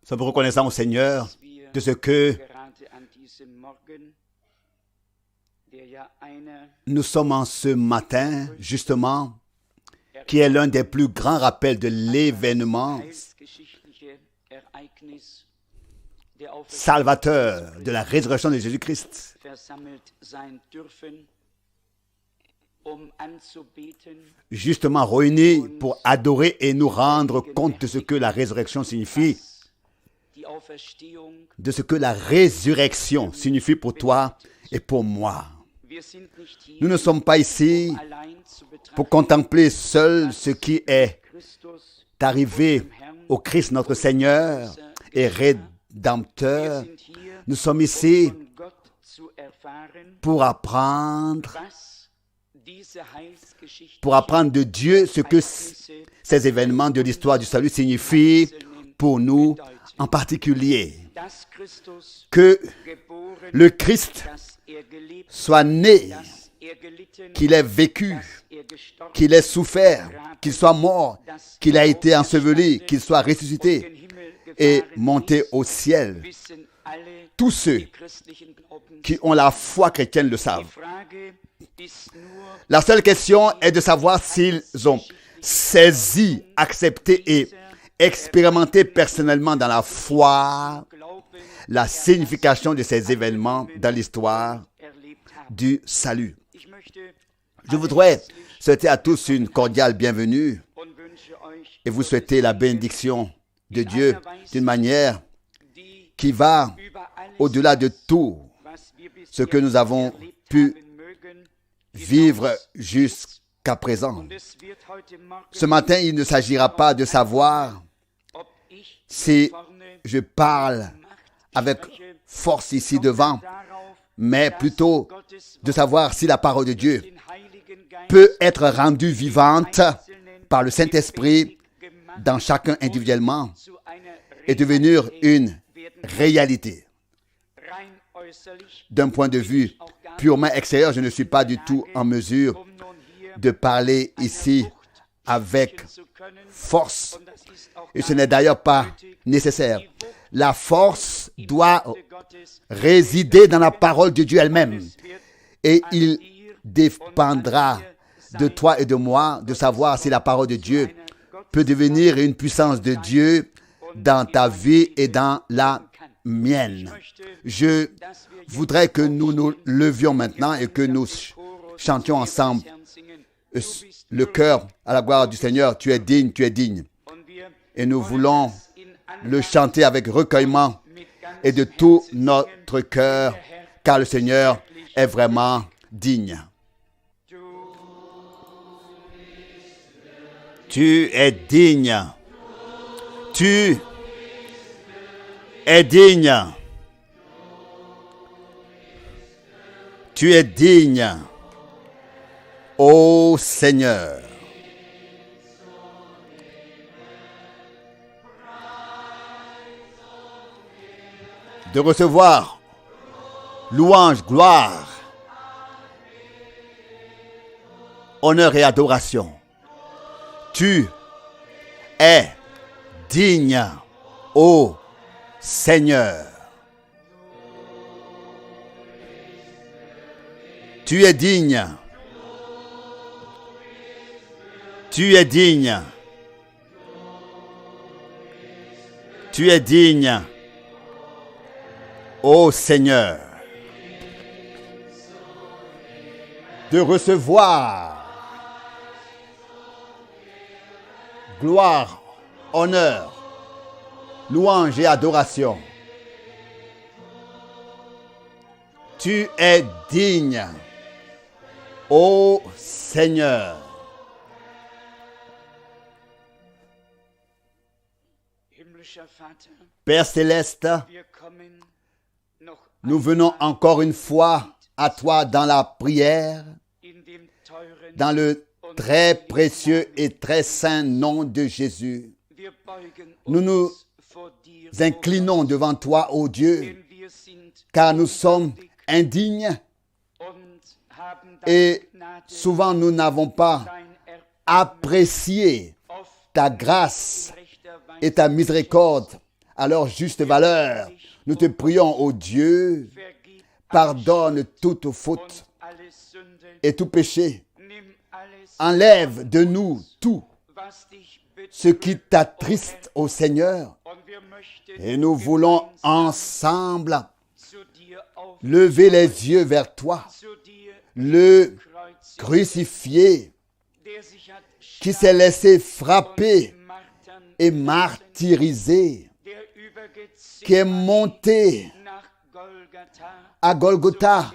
Sommes reconnaissants au Seigneur de ce que nous sommes en ce matin, justement, qui est l'un des plus grands rappels de l'événement salvateur de la résurrection de Jésus-Christ. Justement réunis pour adorer et nous rendre compte de ce que la résurrection signifie, de ce que la résurrection signifie pour toi et pour moi. Nous ne sommes pas ici pour contempler seul ce qui est arrivé au Christ notre Seigneur et Rédempteur. Nous sommes ici pour apprendre de Dieu ce que ces événements de l'histoire du salut signifient pour nous en particulier. Que le Christ soit né, qu'il ait vécu, qu'il ait souffert, qu'il soit mort, qu'il a été enseveli, qu'il soit ressuscité et monté au ciel. Tous ceux qui ont la foi chrétienne le savent. La seule question est de savoir s'ils ont saisi, accepté et expérimenté personnellement dans la foi la signification de ces événements dans l'histoire du salut. Je voudrais souhaiter à tous une cordiale bienvenue et vous souhaiter la bénédiction de Dieu d'une manière qui va au-delà de tout ce que nous avons pu vivre jusqu'à présent. Ce matin, il ne s'agira pas de savoir si je parle avec force ici devant, mais plutôt de savoir si la parole de Dieu peut être rendue vivante par le Saint-Esprit dans chacun individuellement et devenir une réalité. D'un point de vue purement extérieur, je ne suis pas du tout en mesure de parler ici avec force. Et ce n'est d'ailleurs pas nécessaire. La force doit résider dans la parole de Dieu elle-même. Et il dépendra de toi et de moi de savoir si la parole de Dieu peut devenir une puissance de Dieu dans ta vie et dans la mienne. Je voudrais que nous nous levions maintenant et que nous chantions ensemble le chœur à la gloire du Seigneur. Tu es digne, tu es digne. Et nous voulons le chanter avec recueillement et de tout notre cœur, car le Seigneur est vraiment digne. Tu es digne. Tu es digne. Tu es digne, ô Seigneur. De recevoir louange, gloire, honneur et adoration. Tu es digne, ô Seigneur. Tu es digne. Tu es digne. Tu es digne, ô Seigneur, de recevoir gloire, honneur, louange et adoration. Tu es digne, ô Seigneur. Père céleste, nous venons encore une fois à toi dans la prière, dans le très précieux et très saint nom de Jésus. Nous nous inclinons devant toi, ô Dieu, car nous sommes indignes et souvent nous n'avons pas apprécié ta grâce et ta miséricorde à leur juste valeur. Nous te prions, ô Dieu, pardonne toute faute et tout péché. Enlève de nous tout ce qui t'attriste, ô Seigneur. Et nous voulons ensemble lever les yeux vers toi, le crucifié qui s'est laissé frapper et martyriser, qui est monté à Golgotha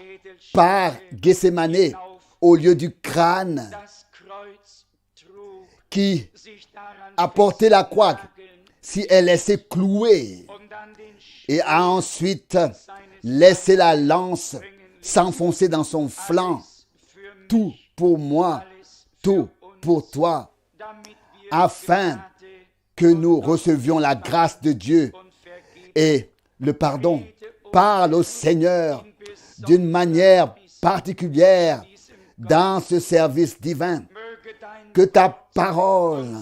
par Gethsémane au lieu du crâne, qui a porté la croix, si elle laissé clouer et a ensuite laissé la lance s'enfoncer dans son flanc. Tout pour moi, tout pour toi, afin que nous recevions la grâce de Dieu et le pardon. Parle au Seigneur d'une manière particulière dans ce service divin. Que ta parole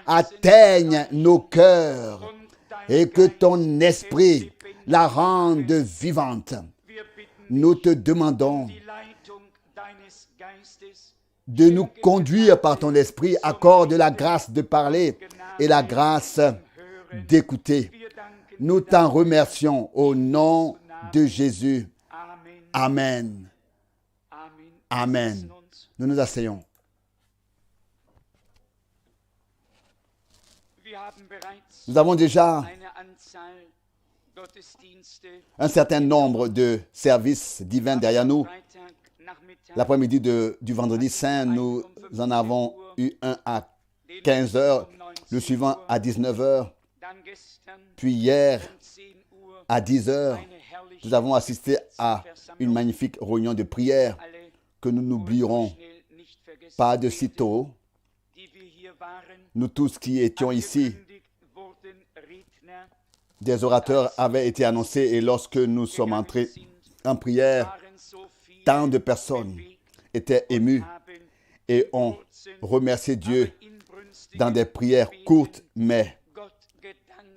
atteigne nos cœurs et que ton esprit la rende vivante. Nous te demandons de nous conduire par ton esprit. Accorde la grâce de parler et la grâce d'écouter. Nous t'en remercions au nom de Jésus. Amen. Amen. Nous nous asseyons. Nous avons déjà un certain nombre de services divins derrière nous. L'après-midi du vendredi saint, nous en avons eu un à 15 heures, le suivant à 19 heures, puis hier à 10 heures, nous avons assisté à une magnifique réunion de prière que nous n'oublierons pas de sitôt. Nous tous qui étions ici, des orateurs avaient été annoncés et lorsque nous sommes entrés en prière, tant de personnes étaient émues et ont remercié Dieu dans des prières courtes mais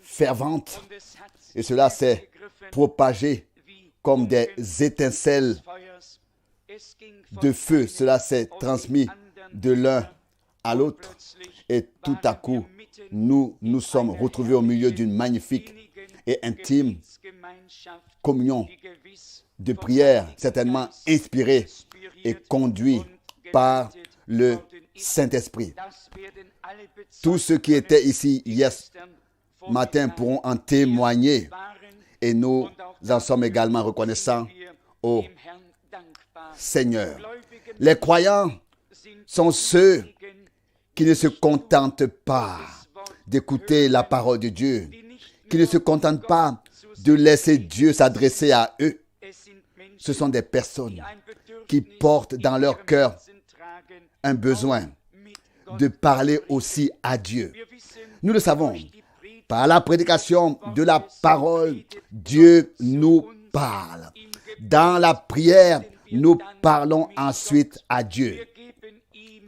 ferventes. Et cela s'est propagé comme des étincelles de feu. Cela s'est transmis de l'un à l'autre. Et tout à coup, nous nous sommes retrouvés au milieu d'une magnifique et intime communion de prière, certainement inspirée et conduite par le Saint-Esprit. Tous ceux qui étaient ici hier matin pourront en témoigner et nous en sommes également reconnaissants au Seigneur. Les croyants sont ceux qui ne se contentent pas d'écouter la parole de Dieu, qui ne se contentent pas de laisser Dieu s'adresser à eux. Ce sont des personnes qui portent dans leur cœur un besoin de parler aussi à Dieu. Nous le savons, par la prédication de la parole, Dieu nous parle. Dans la prière, nous parlons ensuite à Dieu.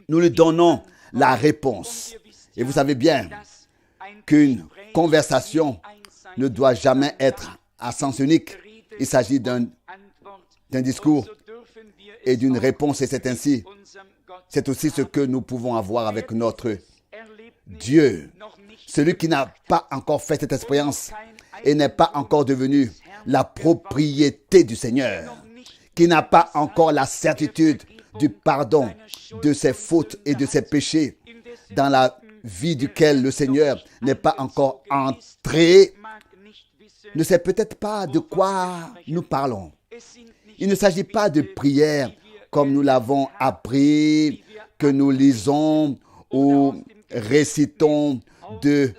Nous lui donnons la réponse. Et vous savez bien qu'une conversation ne doit jamais être à sens unique. Il s'agit d'un discours et d'une réponse, et c'est ainsi. C'est aussi ce que nous pouvons avoir avec notre Dieu. Celui qui n'a pas encore fait cette expérience et n'est pas encore devenu la propriété du Seigneur, qui n'a pas encore la certitude du pardon de ses fautes et de ses péchés dans la vie duquel le Seigneur n'est pas encore entré, ne sait peut-être pas de quoi nous parlons. Il ne s'agit pas de prière comme nous l'avons appris, que nous lisons ou récitons de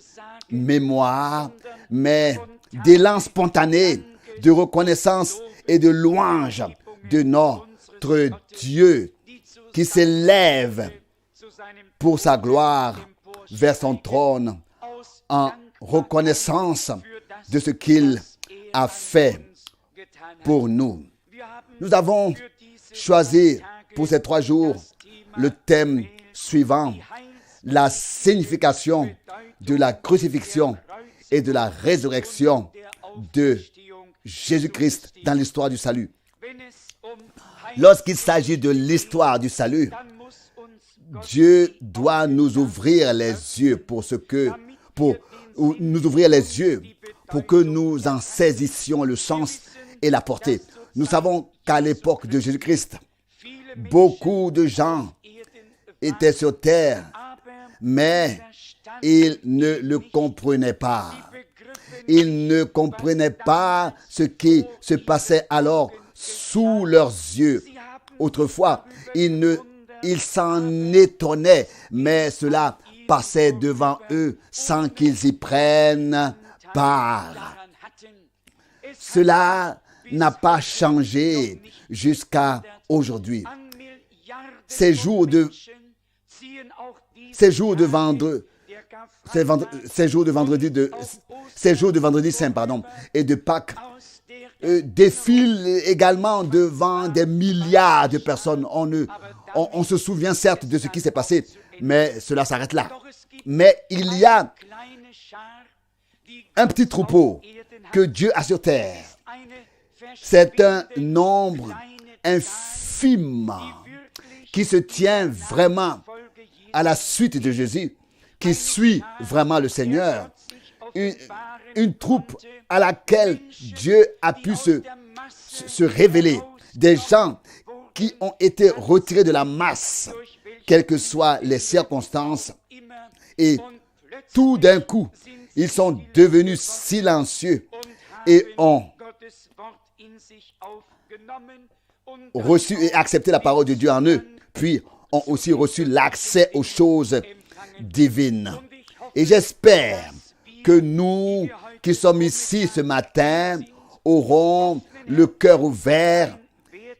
mémoire, mais d'élan spontané, de reconnaissance et de louange de notre Dieu qui s'élève pour sa gloire vers son trône en reconnaissance de ce qu'il a fait pour nous. Nous avons choisi pour ces 3 jours le thème suivant, la signification de la crucifixion et de la résurrection de Jésus-Christ dans l'histoire du salut. Lorsqu'il s'agit de l'histoire du salut, Dieu doit nous ouvrir les yeux pour nous ouvrir les yeux pour que nous en saisissions le sens et la portée. Nous savons qu'à l'époque de Jésus-Christ, beaucoup de gens étaient sur terre, mais ils ne le comprenaient pas. Ils ne comprenaient pas ce qui se passait alors sous leurs yeux. Autrefois, ils s'en étonnaient, mais cela passait devant eux sans qu'ils y prennent part. Cela n'a pas changé jusqu'à aujourd'hui. Ces jours de vendredi saint, et de Pâques défilent également devant des milliards de personnes. On se souvient certes de ce qui s'est passé, mais cela s'arrête là. Mais il y a un petit troupeau que Dieu a sur terre. C'est un nombre infime qui se tient vraiment à la suite de Jésus, qui suit vraiment le Seigneur. Une troupe à laquelle Dieu a pu se révéler. Des gens qui ont été retirés de la masse, quelles que soient les circonstances. Et tout d'un coup, ils sont devenus silencieux et ont reçu et accepté la parole de Dieu en eux, puis ont aussi reçu l'accès aux choses divines. Et j'espère que nous qui sommes ici ce matin aurons le cœur ouvert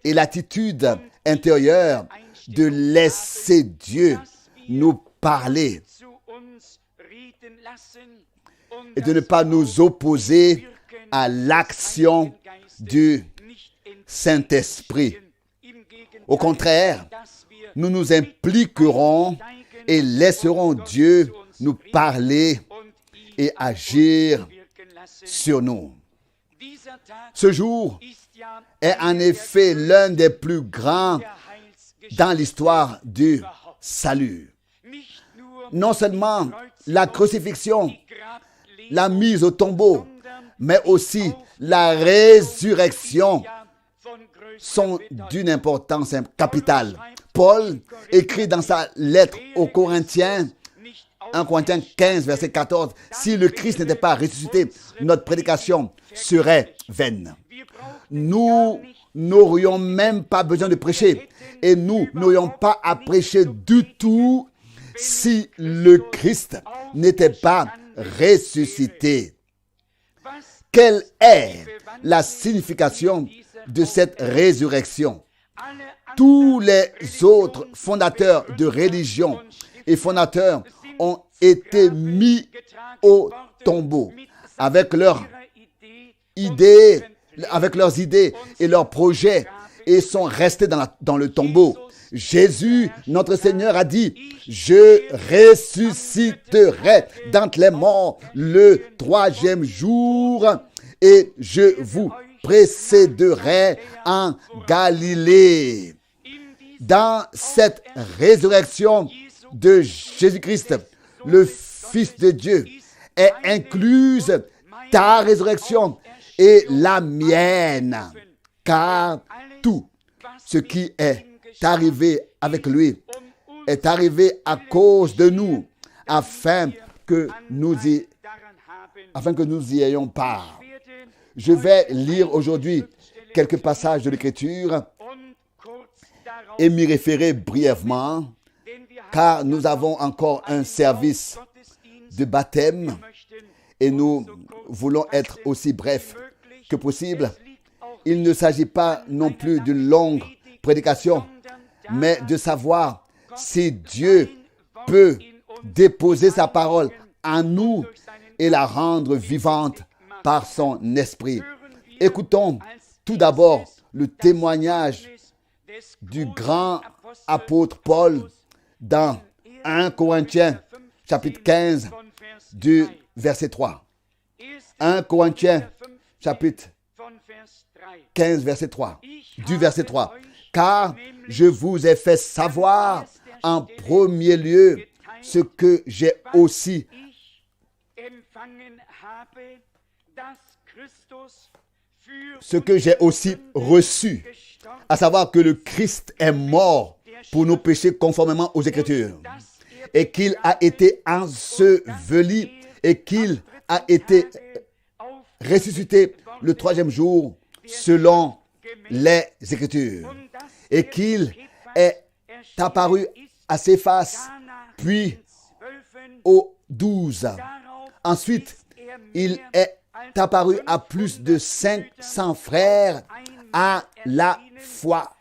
et l'attitude intérieure de laisser Dieu nous parler et de ne pas nous opposer à l'action du Saint-Esprit. Au contraire, nous nous impliquerons et laisserons Dieu nous parler et agir sur nous. Ce jour est en effet l'un des plus grands dans l'histoire du salut. Non seulement la crucifixion, la mise au tombeau, mais aussi la résurrection sont d'une importance capitale. Paul écrit dans sa lettre aux Corinthiens, 1 Corinthiens 15, verset 14, « Si le Christ n'était pas ressuscité, notre prédication serait vaine. » Nous n'aurions même pas besoin de prêcher et nous n'aurions pas à prêcher du tout si le Christ n'était pas ressuscité. Quelle est la signification de cette résurrection? Tous les autres fondateurs de religion et fondateurs ont été mis au tombeau avec leurs idées et leurs projets et sont restés dans le tombeau. Jésus, notre Seigneur, a dit « Je ressusciterai d'entre les morts le 3e jour et je vous précéderai en Galilée. » Dans cette résurrection de Jésus-Christ, le Fils de Dieu, est incluse ta résurrection et la mienne, car tout ce qui est arrivé avec lui est arrivé à cause de nous, afin que nous y ayons part. Je vais lire aujourd'hui quelques passages de l'Écriture et m'y référer brièvement, car nous avons encore un service de baptême et nous voulons être aussi brefs que possible. Il ne s'agit pas non plus d'une longue prédication, mais de savoir si Dieu peut déposer sa parole en nous et la rendre vivante par son esprit. Écoutons tout d'abord le témoignage du grand apôtre Paul dans 1 Corinthiens chapitre 15 du verset 3. 1 Corinthiens, chapitre 15, verset 3. Du verset 3. Car je vous ai fait savoir en premier lieu ce que j'ai aussi reçu, à savoir que le Christ est mort pour nos péchés conformément aux Écritures, et qu'il a été enseveli, et qu'il a été ressuscité le troisième jour selon les Écritures, et qu'il est apparu à Céphas, puis aux 12. Ensuite, il est apparu à plus de 500 frères à la fois,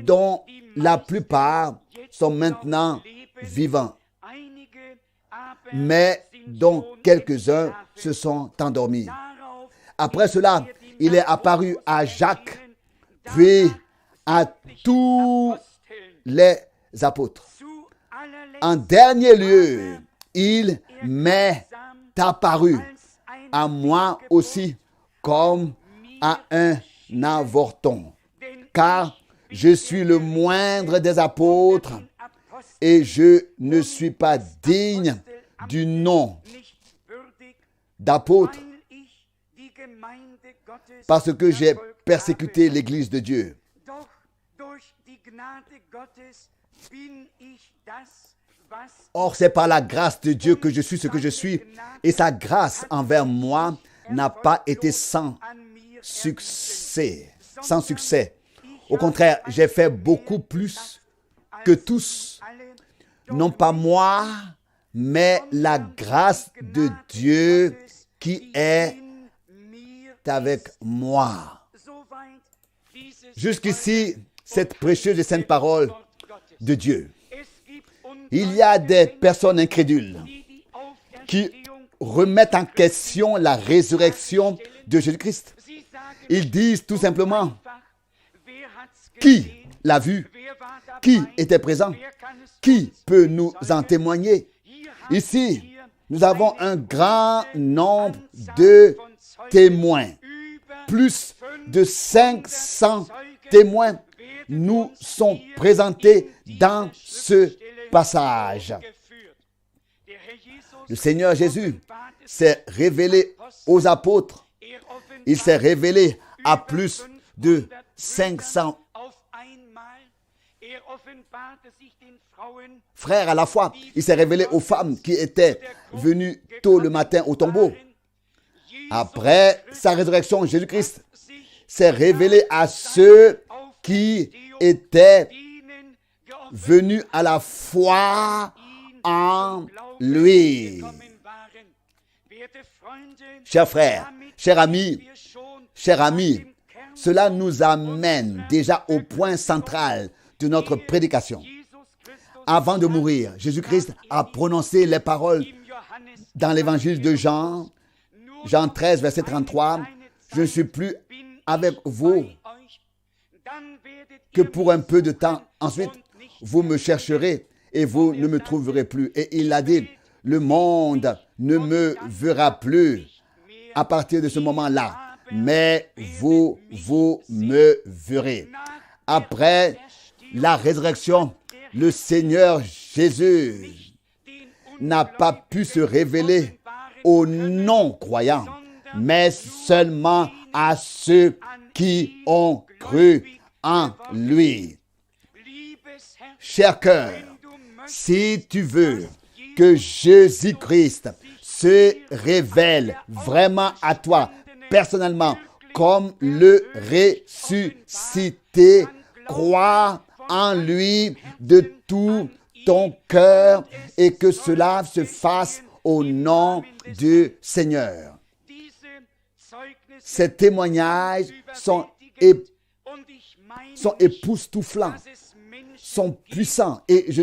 dont la plupart sont maintenant vivants, mais dont quelques-uns se sont endormis. Après cela, il est apparu à Jacques, puis à tous les apôtres. En dernier lieu, il m'est apparu à moi aussi comme à un avorton, car je suis le moindre des apôtres et je ne suis pas digne du nom d'apôtre parce que j'ai persécuté l'Église de Dieu. Or, c'est par la grâce de Dieu que je suis ce que je suis, et sa grâce envers moi n'a pas été sans succès. Au contraire, j'ai fait beaucoup plus que tous. Non pas moi, mais la grâce de Dieu qui est avec moi. Jusqu'ici, cette précieuse et sainte parole de Dieu. Il y a des personnes incrédules qui remettent en question la résurrection de Jésus-Christ. Ils disent tout simplement, qui l'a vu? Qui était présent? Qui peut nous en témoigner? Ici, nous avons un grand nombre de témoins. Plus de 500 témoins nous sont présentés dans ce passage. Le Seigneur Jésus s'est révélé aux apôtres. Il s'est révélé à plus de 500 frères à la fois. Il s'est révélé aux femmes qui étaient venues tôt le matin au tombeau. Après sa résurrection, Jésus-Christ s'est révélé à ceux qui étaient venus à la foi en lui. Chers frères, chers amis, cela nous amène déjà au point central de notre prédication. Avant de mourir, Jésus-Christ a prononcé les paroles dans l'évangile de Jean, Jean 13, verset 33, « Je ne suis plus avec vous que pour un peu de temps. Ensuite, vous me chercherez et vous ne me trouverez plus. » Et il a dit, « Le monde ne me verra plus à partir de ce moment-là, mais vous me verrez. » Après la résurrection, le Seigneur Jésus n'a pas pu se révéler aux non-croyants, mais seulement à ceux qui ont cru en lui. Cher cœur, si tu veux que Jésus-Christ se révèle vraiment à toi, personnellement, comme le ressuscité, crois en lui de tout ton cœur et que cela se fasse au nom du Seigneur. Ces témoignages sont époustouflants, sont puissants et je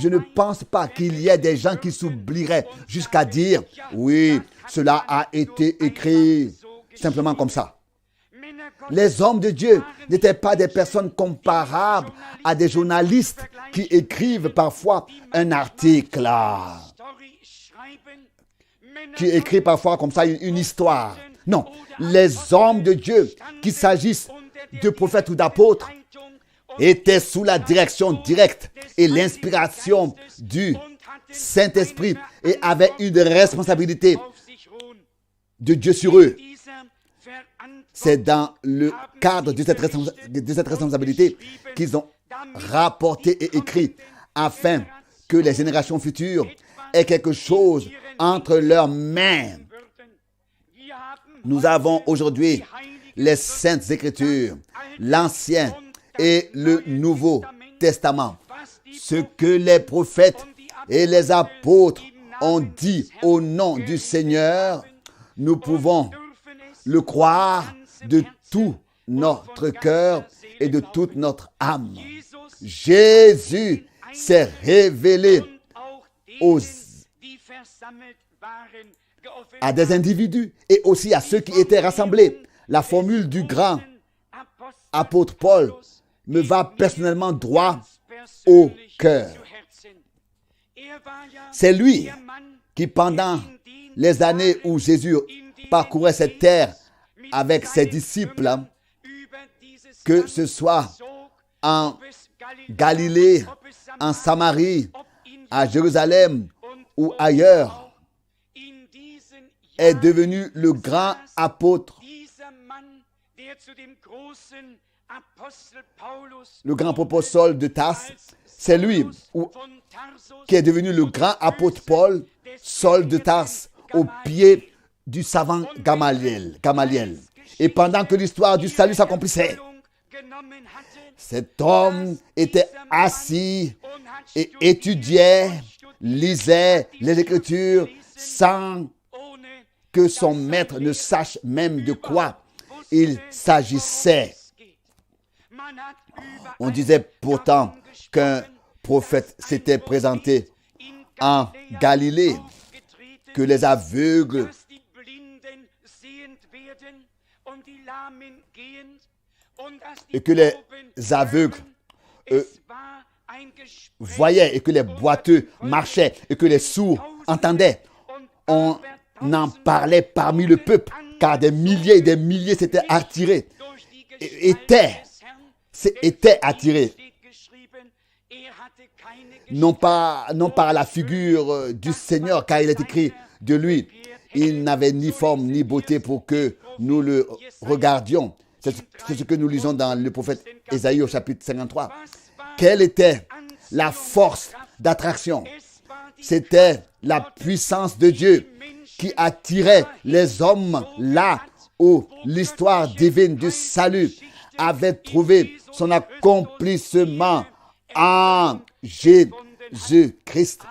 ne pense pas qu'il y ait des gens qui s'oublieraient jusqu'à dire « Oui, cela a été écrit simplement comme ça ». Les hommes de Dieu n'étaient pas des personnes comparables à des journalistes qui écrivent parfois un article. qui écrit parfois comme ça une histoire. Non, les hommes de Dieu, qu'il s'agisse de prophètes ou d'apôtres, étaient sous la direction directe et l'inspiration du Saint-Esprit et avaient une responsabilité de Dieu sur eux. C'est dans le cadre de cette responsabilité qu'ils ont rapporté et écrit afin que les générations futures aient quelque chose entre leurs mains. Nous avons aujourd'hui les Saintes Écritures, l'Ancien et le Nouveau Testament. Ce que les prophètes et les apôtres ont dit au nom du Seigneur, nous pouvons le croire de tout notre cœur et de toute notre âme. Jésus s'est révélé à des individus et aussi à ceux qui étaient rassemblés. La formule du grand apôtre Paul me va personnellement droit au cœur. C'est lui qui, pendant les années où Jésus parcourait cette terre avec ses disciples, que ce soit en Galilée, en Samarie, à Jérusalem ou ailleurs, est devenu le grand apôtre, le grand apôtre Saul de Tarse. C'est lui qui est devenu le grand apôtre Paul, Saul de Tarse, au pied du savant Gamaliel. Et pendant que l'histoire du salut s'accomplissait, cet homme était assis et étudiait, lisait les Écritures sans que son maître ne sache même de quoi il s'agissait. On disait pourtant qu'un prophète s'était présenté en Galilée, que les aveugles et que les aveugles voyaient et que les boiteux marchaient et que les sourds entendaient. On en parlait parmi le peuple, car des milliers et des milliers s'étaient attirés, étaient attirés, non par la figure du Seigneur, car il est écrit de lui, il n'avait ni forme ni beauté pour que nous le regardions. C'est ce que nous lisons dans le prophète Ésaïe au chapitre 53. Quelle était la force d'attraction? C'était la puissance de Dieu qui attirait les hommes là où l'histoire divine du salut avait trouvé son accomplissement en Jésus-Christ.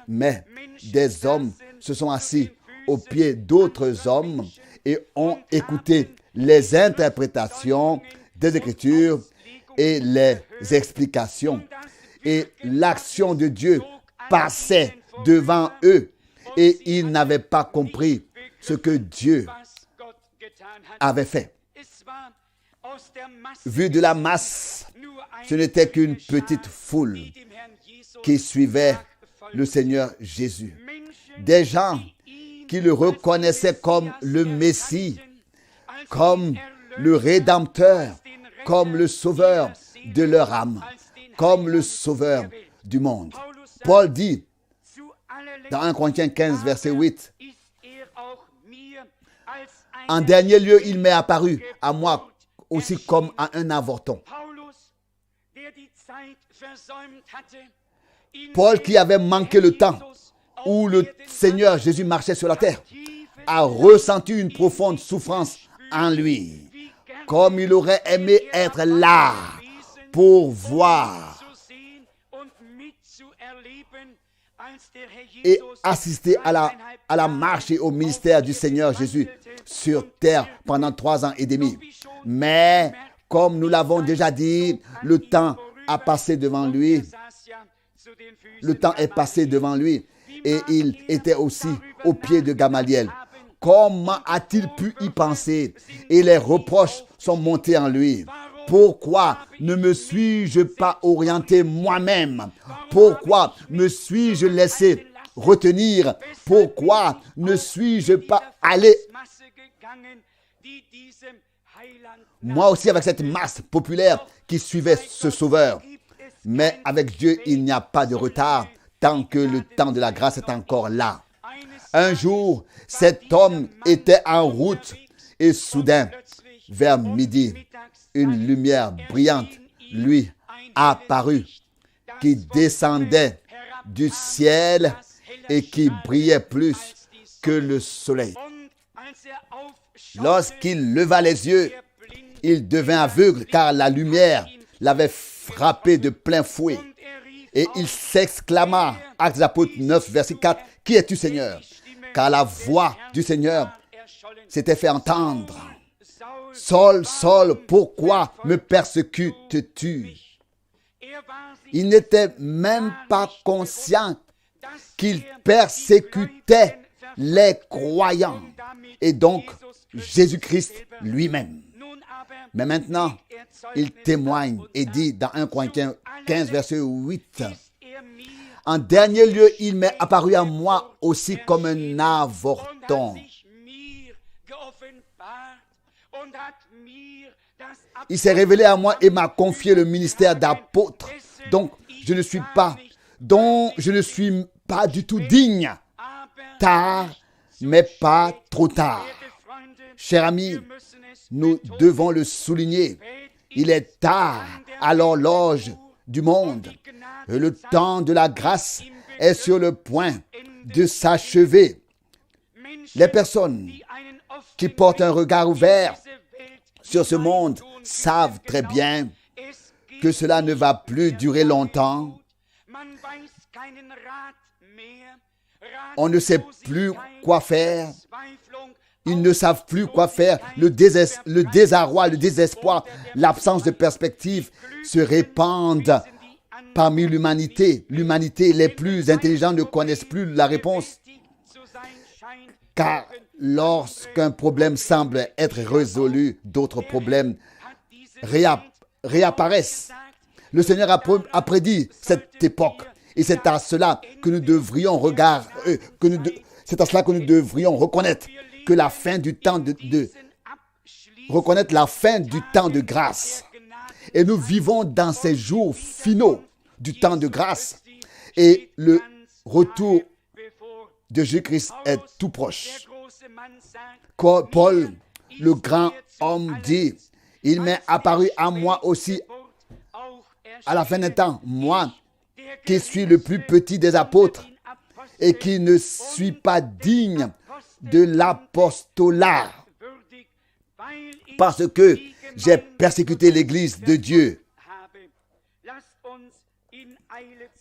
Mais des hommes se sont assis aux pieds d'autres hommes et ont écouté les interprétations des Écritures et les explications. Et l'action de Dieu passait devant eux et ils n'avaient pas compris ce que Dieu avait fait. Vu de la masse, ce n'était qu'une petite foule qui suivait le Seigneur Jésus. Des gens qui le reconnaissaient comme le Messie, comme le Rédempteur, comme le Sauveur de leur âme, comme le Sauveur du monde. Paul dit dans 1 Corinthiens 15, verset 8, « En dernier lieu, il m'est apparu à moi aussi comme à un avorton. » Paul, qui avait manqué le temps où le Seigneur Jésus marchait sur la terre, a ressenti une profonde souffrance en lui, comme il aurait aimé être là pour voir et assister à la marche et au ministère du Seigneur Jésus sur terre pendant 3 ans et demi. Mais, comme nous l'avons déjà dit, le temps a passé devant lui. Le temps est passé devant lui et il était aussi au pied de Gamaliel. Comment a-t-il pu y penser? Et les reproches sont montés en lui. Pourquoi ne me suis-je pas orienté moi-même? Pourquoi me suis-je laissé retenir? Pourquoi ne suis-je pas allé moi aussi avec cette masse populaire qui suivait ce sauveur? Mais avec Dieu, il n'y a pas de retard tant que le temps de la grâce est encore là. Un jour, cet homme était en route et soudain, vers midi, une lumière brillante lui apparut qui descendait du ciel et qui brillait plus que le soleil. Lorsqu'il leva les yeux, il devint aveugle car la lumière l'avait frappé de plein fouet. Et il s'exclama, Actes des Apôtres 9, verset 4, « Qui es-tu, Seigneur ?» Car la voix du Seigneur s'était fait entendre. « Saul, Saul, pourquoi me persécutes-tu » Il n'était même pas conscient qu'il persécutait les croyants et donc Jésus-Christ lui-même. Mais maintenant, il témoigne et dit dans 1 Corinthiens 15, verset 8, « En dernier lieu, il m'est apparu à moi aussi comme un avorton. » Il s'est révélé à moi et m'a confié le ministère d'apôtre, dont je ne suis pas du tout digne. Tard, mais pas trop tard. Chers amis, nous devons le souligner. Il est tard à l'horloge du monde. Et le temps de la grâce est sur le point de s'achever. Les personnes qui portent un regard ouvert sur ce monde savent très bien que cela ne va plus durer longtemps. On ne sait plus quoi faire. Ils ne savent plus quoi faire. Le désarroi, le désespoir, l'absence de perspective se répandent parmi l'humanité. L'humanité, les plus intelligents ne connaissent plus la réponse. Car lorsqu'un problème semble être résolu, d'autres problèmes réapparaissent. Le Seigneur a prédit cette époque. Et c'est à cela que nous devrions c'est à cela que nous devrions reconnaître que la fin du temps reconnaître la fin du temps de grâce. Et nous vivons dans ces jours finaux du temps de grâce. Et le retour de Jésus-Christ est tout proche. Paul, le grand homme, dit, « Il m'est apparu à moi aussi à la fin d'un temps, moi qui suis le plus petit des apôtres et qui ne suis pas digne de l'apostolat parce que j'ai persécuté l'Église de Dieu. »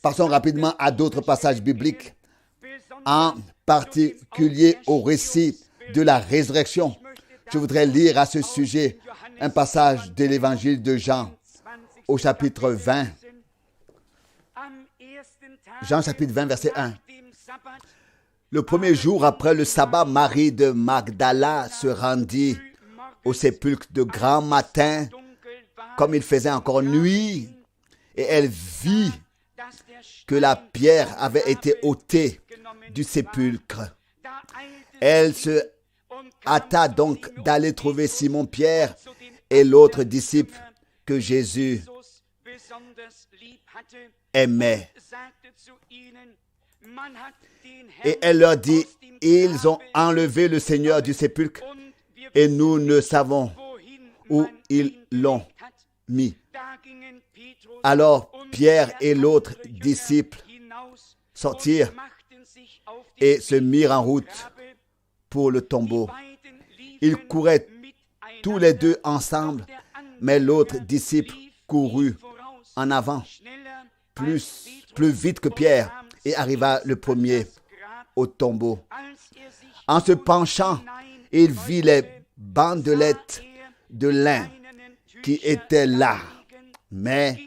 Passons rapidement à d'autres passages bibliques, en particulier au récit de la résurrection. Je voudrais lire à ce sujet un passage de l'évangile de Jean au chapitre 20. Jean chapitre 20, verset 1. Le premier jour après le sabbat, Marie de Magdala se rendit au sépulcre de grand matin, comme il faisait encore nuit, et elle vit que la pierre avait été ôtée du sépulcre. Elle se hâta donc d'aller trouver Simon-Pierre et l'autre disciple que Jésus aimait. Et elle leur dit, « Ils ont enlevé le Seigneur du sépulcre et nous ne savons où ils l'ont mis. » Alors Pierre et l'autre disciple sortirent et se mirent en route pour le tombeau. Ils couraient tous les deux ensemble, mais l'autre disciple courut en avant, plus vite que Pierre, et arriva le premier au tombeau. En se penchant, il vit les bandelettes de lin qui étaient là, mais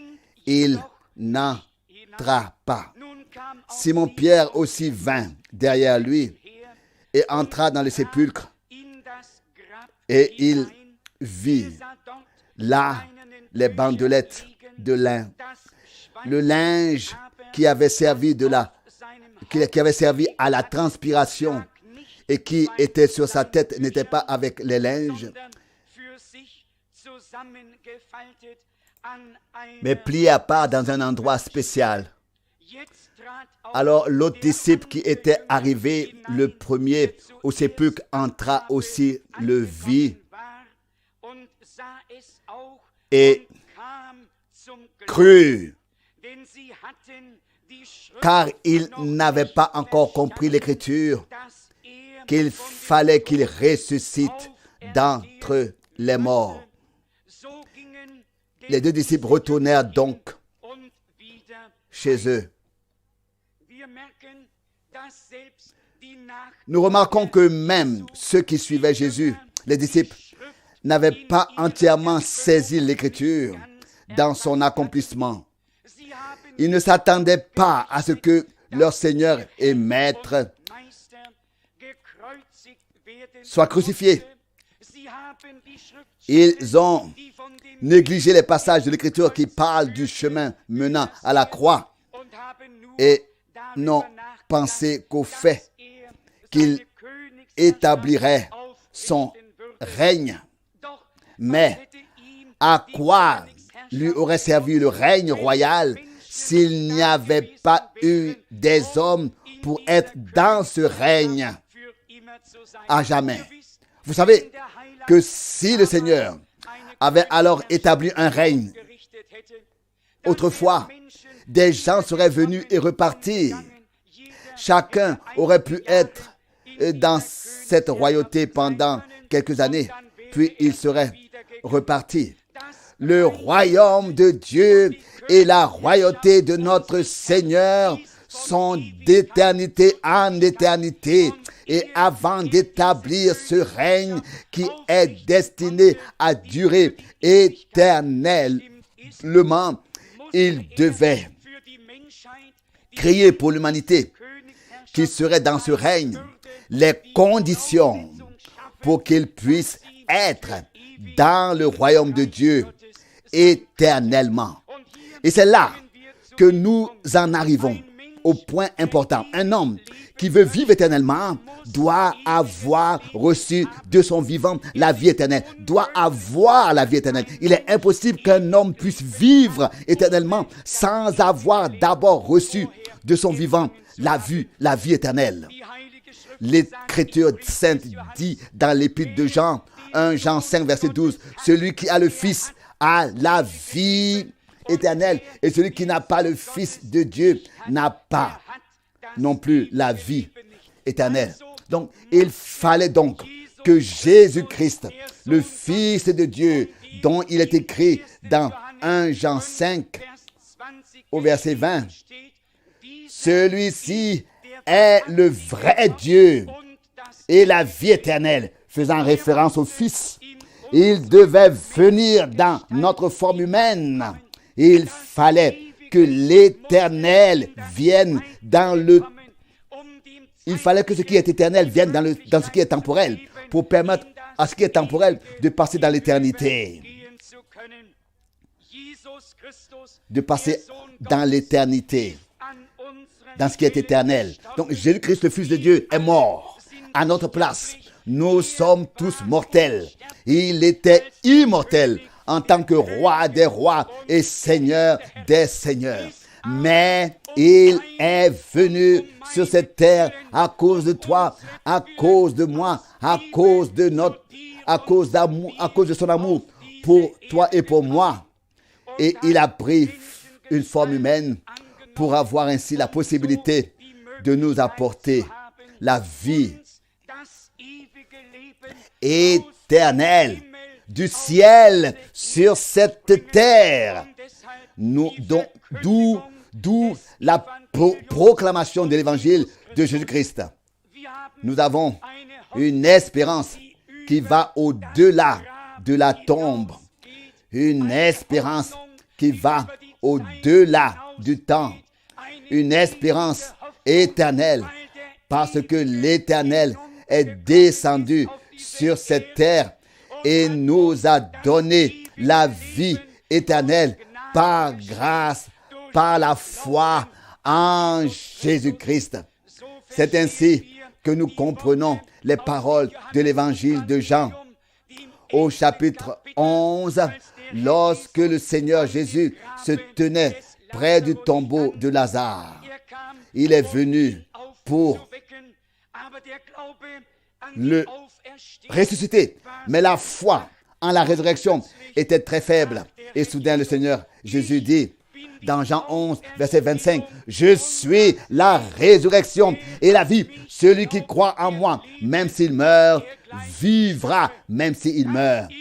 il n'entra pas. Simon-Pierre aussi vint derrière lui et entra dans le sépulcre, et il vit là les bandelettes de lin, le linge qui avait servi de la qui avait servi à la transpiration et qui était sur sa tête n'était pas avec les linges, mais plié à part dans un endroit spécial. Alors l'autre disciple qui était arrivé, le premier au sépulcre, entra aussi, le vit et crut, car il n'avait pas encore compris l'Écriture, qu'il fallait qu'il ressuscite d'entre les morts. Les deux disciples retournèrent donc chez eux. Nous remarquons que même ceux qui suivaient Jésus, les disciples, n'avaient pas entièrement saisi l'Écriture dans son accomplissement. Ils ne s'attendaient pas à ce que leur Seigneur et Maître soit crucifié. Ils ont négligé les passages de l'Écriture qui parlent du chemin menant à la croix et n'ont pensé qu'au fait qu'il établirait son règne. Mais à quoi lui aurait servi le règne royal s'il n'y avait pas eu des hommes pour être dans ce règne à jamais? Vous savez que si le Seigneur avait alors établi un règne, autrefois, des gens seraient venus et repartir. Chacun aurait pu être dans cette royauté pendant quelques années, puis il serait reparti. Le royaume de Dieu et la royauté de notre Seigneur sont d'éternité en éternité. Et avant d'établir ce règne qui est destiné à durer éternellement, il devait créer pour l'humanité qui serait dans ce règne les conditions pour qu'il puisse être dans le royaume de Dieu éternellement. Et c'est là que nous en arrivons au point important. Un homme qui veut vivre éternellement doit avoir reçu de son vivant la vie éternelle, doit avoir la vie éternelle. Il est impossible qu'un homme puisse vivre éternellement sans avoir d'abord reçu de son vivant la vie éternelle. L'Écriture sainte dit dans l'épître de Jean, 1 Jean 5, verset 12, « Celui qui a le Fils a la vie éternelle, et celui qui n'a pas le Fils de Dieu n'a pas non plus la vie éternelle. » Donc, il fallait donc que Jésus-Christ, le Fils de Dieu, dont il est écrit dans 1 Jean 5, au verset 20, celui-ci est le vrai Dieu et la vie éternelle, faisant référence au Fils. Il devait venir dans notre forme humaine. Il fallait que l'Éternel vienne dans le... Il fallait que ce qui est éternel vienne dans ce qui est temporel, pour permettre à ce qui est temporel de passer dans l'éternité. De passer dans l'éternité, dans ce qui est éternel. Donc Jésus-Christ, le Fils de Dieu, est mort à notre place. Nous sommes tous mortels. Il était immortel en tant que roi des rois et seigneur des seigneurs. Mais il est venu sur cette terre à cause de toi, à cause de moi, à cause de son amour pour toi et pour moi. Et il a pris une forme humaine pour avoir ainsi la possibilité de nous apporter la vie éternelle du ciel sur cette terre. D'où la proclamation de l'évangile de Jésus-Christ. Nous avons une espérance qui va au-delà de la tombe. Une espérance qui va au-delà du temps. Une espérance éternelle, parce que l'Éternel est descendu sur cette terre et nous a donné la vie éternelle par grâce, par la foi en Jésus-Christ. C'est ainsi que nous comprenons les paroles de l'évangile de Jean au chapitre 11, lorsque le Seigneur Jésus se tenait près du tombeau de Lazare. Il est venu pour le ressusciter, mais la foi en la résurrection était très faible. Et soudain, le Seigneur Jésus dit, dans Jean 11, verset 25, « Je suis la résurrection et la vie. Celui qui croit en moi, même s'il meurt, vivra même s'il meurt. »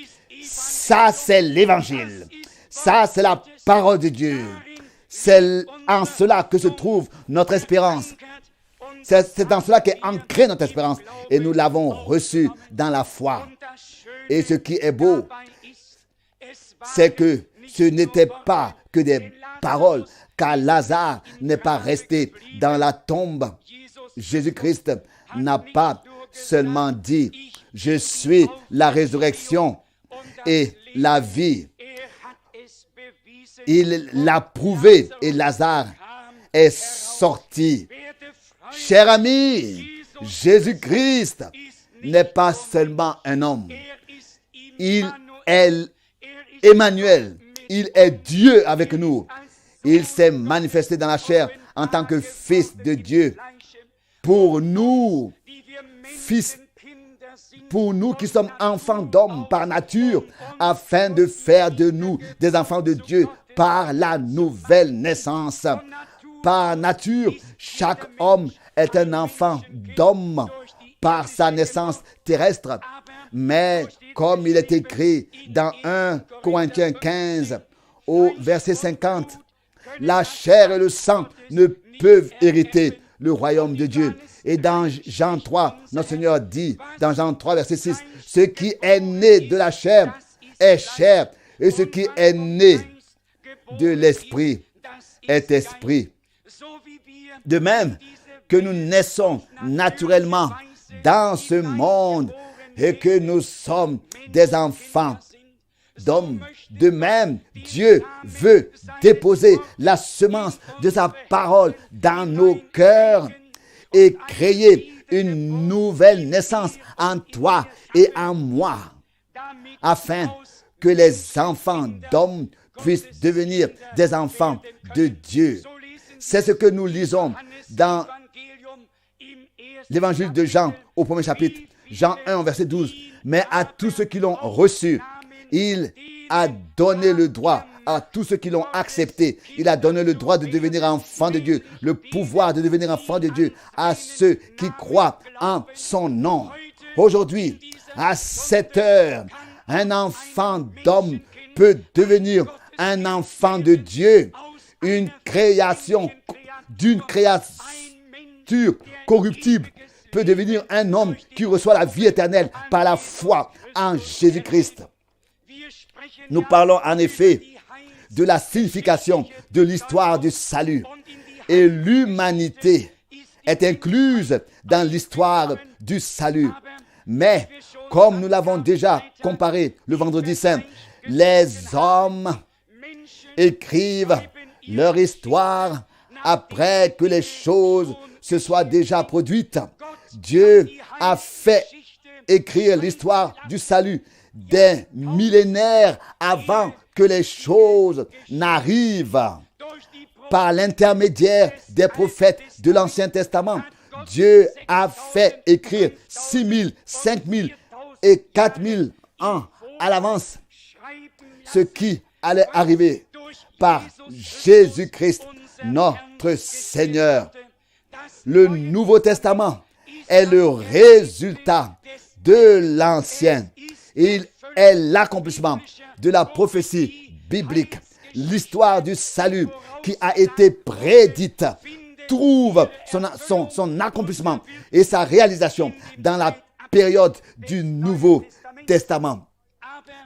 Ça, c'est l'évangile. Ça, c'est la parole de Dieu. C'est en cela que se trouve notre espérance. C'est dans cela qu'est ancrée notre espérance. Et nous l'avons reçu dans la foi. Et ce qui est beau, c'est que ce n'était pas que des paroles, car Lazare n'est pas resté dans la tombe. Jésus-Christ n'a pas seulement dit « Je suis la résurrection et la vie ». Il l'a prouvé et Lazare est sorti. Cher ami, Jésus-Christ n'est pas seulement un homme. Il est Emmanuel. Il est Dieu avec nous. Il s'est manifesté dans la chair en tant que Fils de Dieu. Pour nous, qui sommes enfants d'hommes par nature, afin de faire de nous des enfants de Dieu par la nouvelle naissance. Par nature, chaque homme est un enfant d'homme par sa naissance terrestre. Mais comme il est écrit dans 1 Corinthiens 15, au verset 50, la chair et le sang ne peuvent hériter le royaume de Dieu. Et dans Jean 3, notre Seigneur dit, dans Jean 3, verset 6, « Ce qui est né de la chair est chair, et ce qui est né de l'esprit est esprit. » De même que nous naissons naturellement dans ce monde et que nous sommes des enfants d'hommes, de même, Dieu veut déposer la semence de sa parole dans nos cœurs et créer une nouvelle naissance en toi et en moi, afin que les enfants d'hommes puissent devenir des enfants de Dieu. C'est ce que nous lisons dans l'évangile de Jean au premier chapitre, Jean 1, verset 12. Mais à tous ceux qui l'ont reçu, il a donné le droit, à tous ceux qui l'ont accepté, il a donné le droit de devenir enfant de Dieu, le pouvoir de devenir enfant de Dieu à ceux qui croient en son nom. Aujourd'hui, à cette heure, un enfant d'homme peut devenir un enfant de Dieu, une création d'une créature corruptible peut devenir un homme qui reçoit la vie éternelle par la foi en Jésus-Christ. Nous parlons en effet de la signification de l'histoire du salut. Et l'humanité est incluse dans l'histoire du salut. Mais, comme nous l'avons déjà comparé le vendredi saint, les hommes écrivent leur histoire après que les choses se soient déjà produites. Dieu a fait écrire l'histoire du salut des millénaires avant que les choses n'arrivent. Par l'intermédiaire des prophètes de l'Ancien Testament, Dieu a fait écrire 6000, 5000 et 4000 ans à l'avance ce qui allait arriver par Jésus-Christ, notre Seigneur. Le Nouveau Testament est le résultat de l'Ancien. Il est l'accomplissement de la prophétie biblique. L'histoire du salut qui a été prédite trouve son accomplissement et sa réalisation dans la période du Nouveau Testament.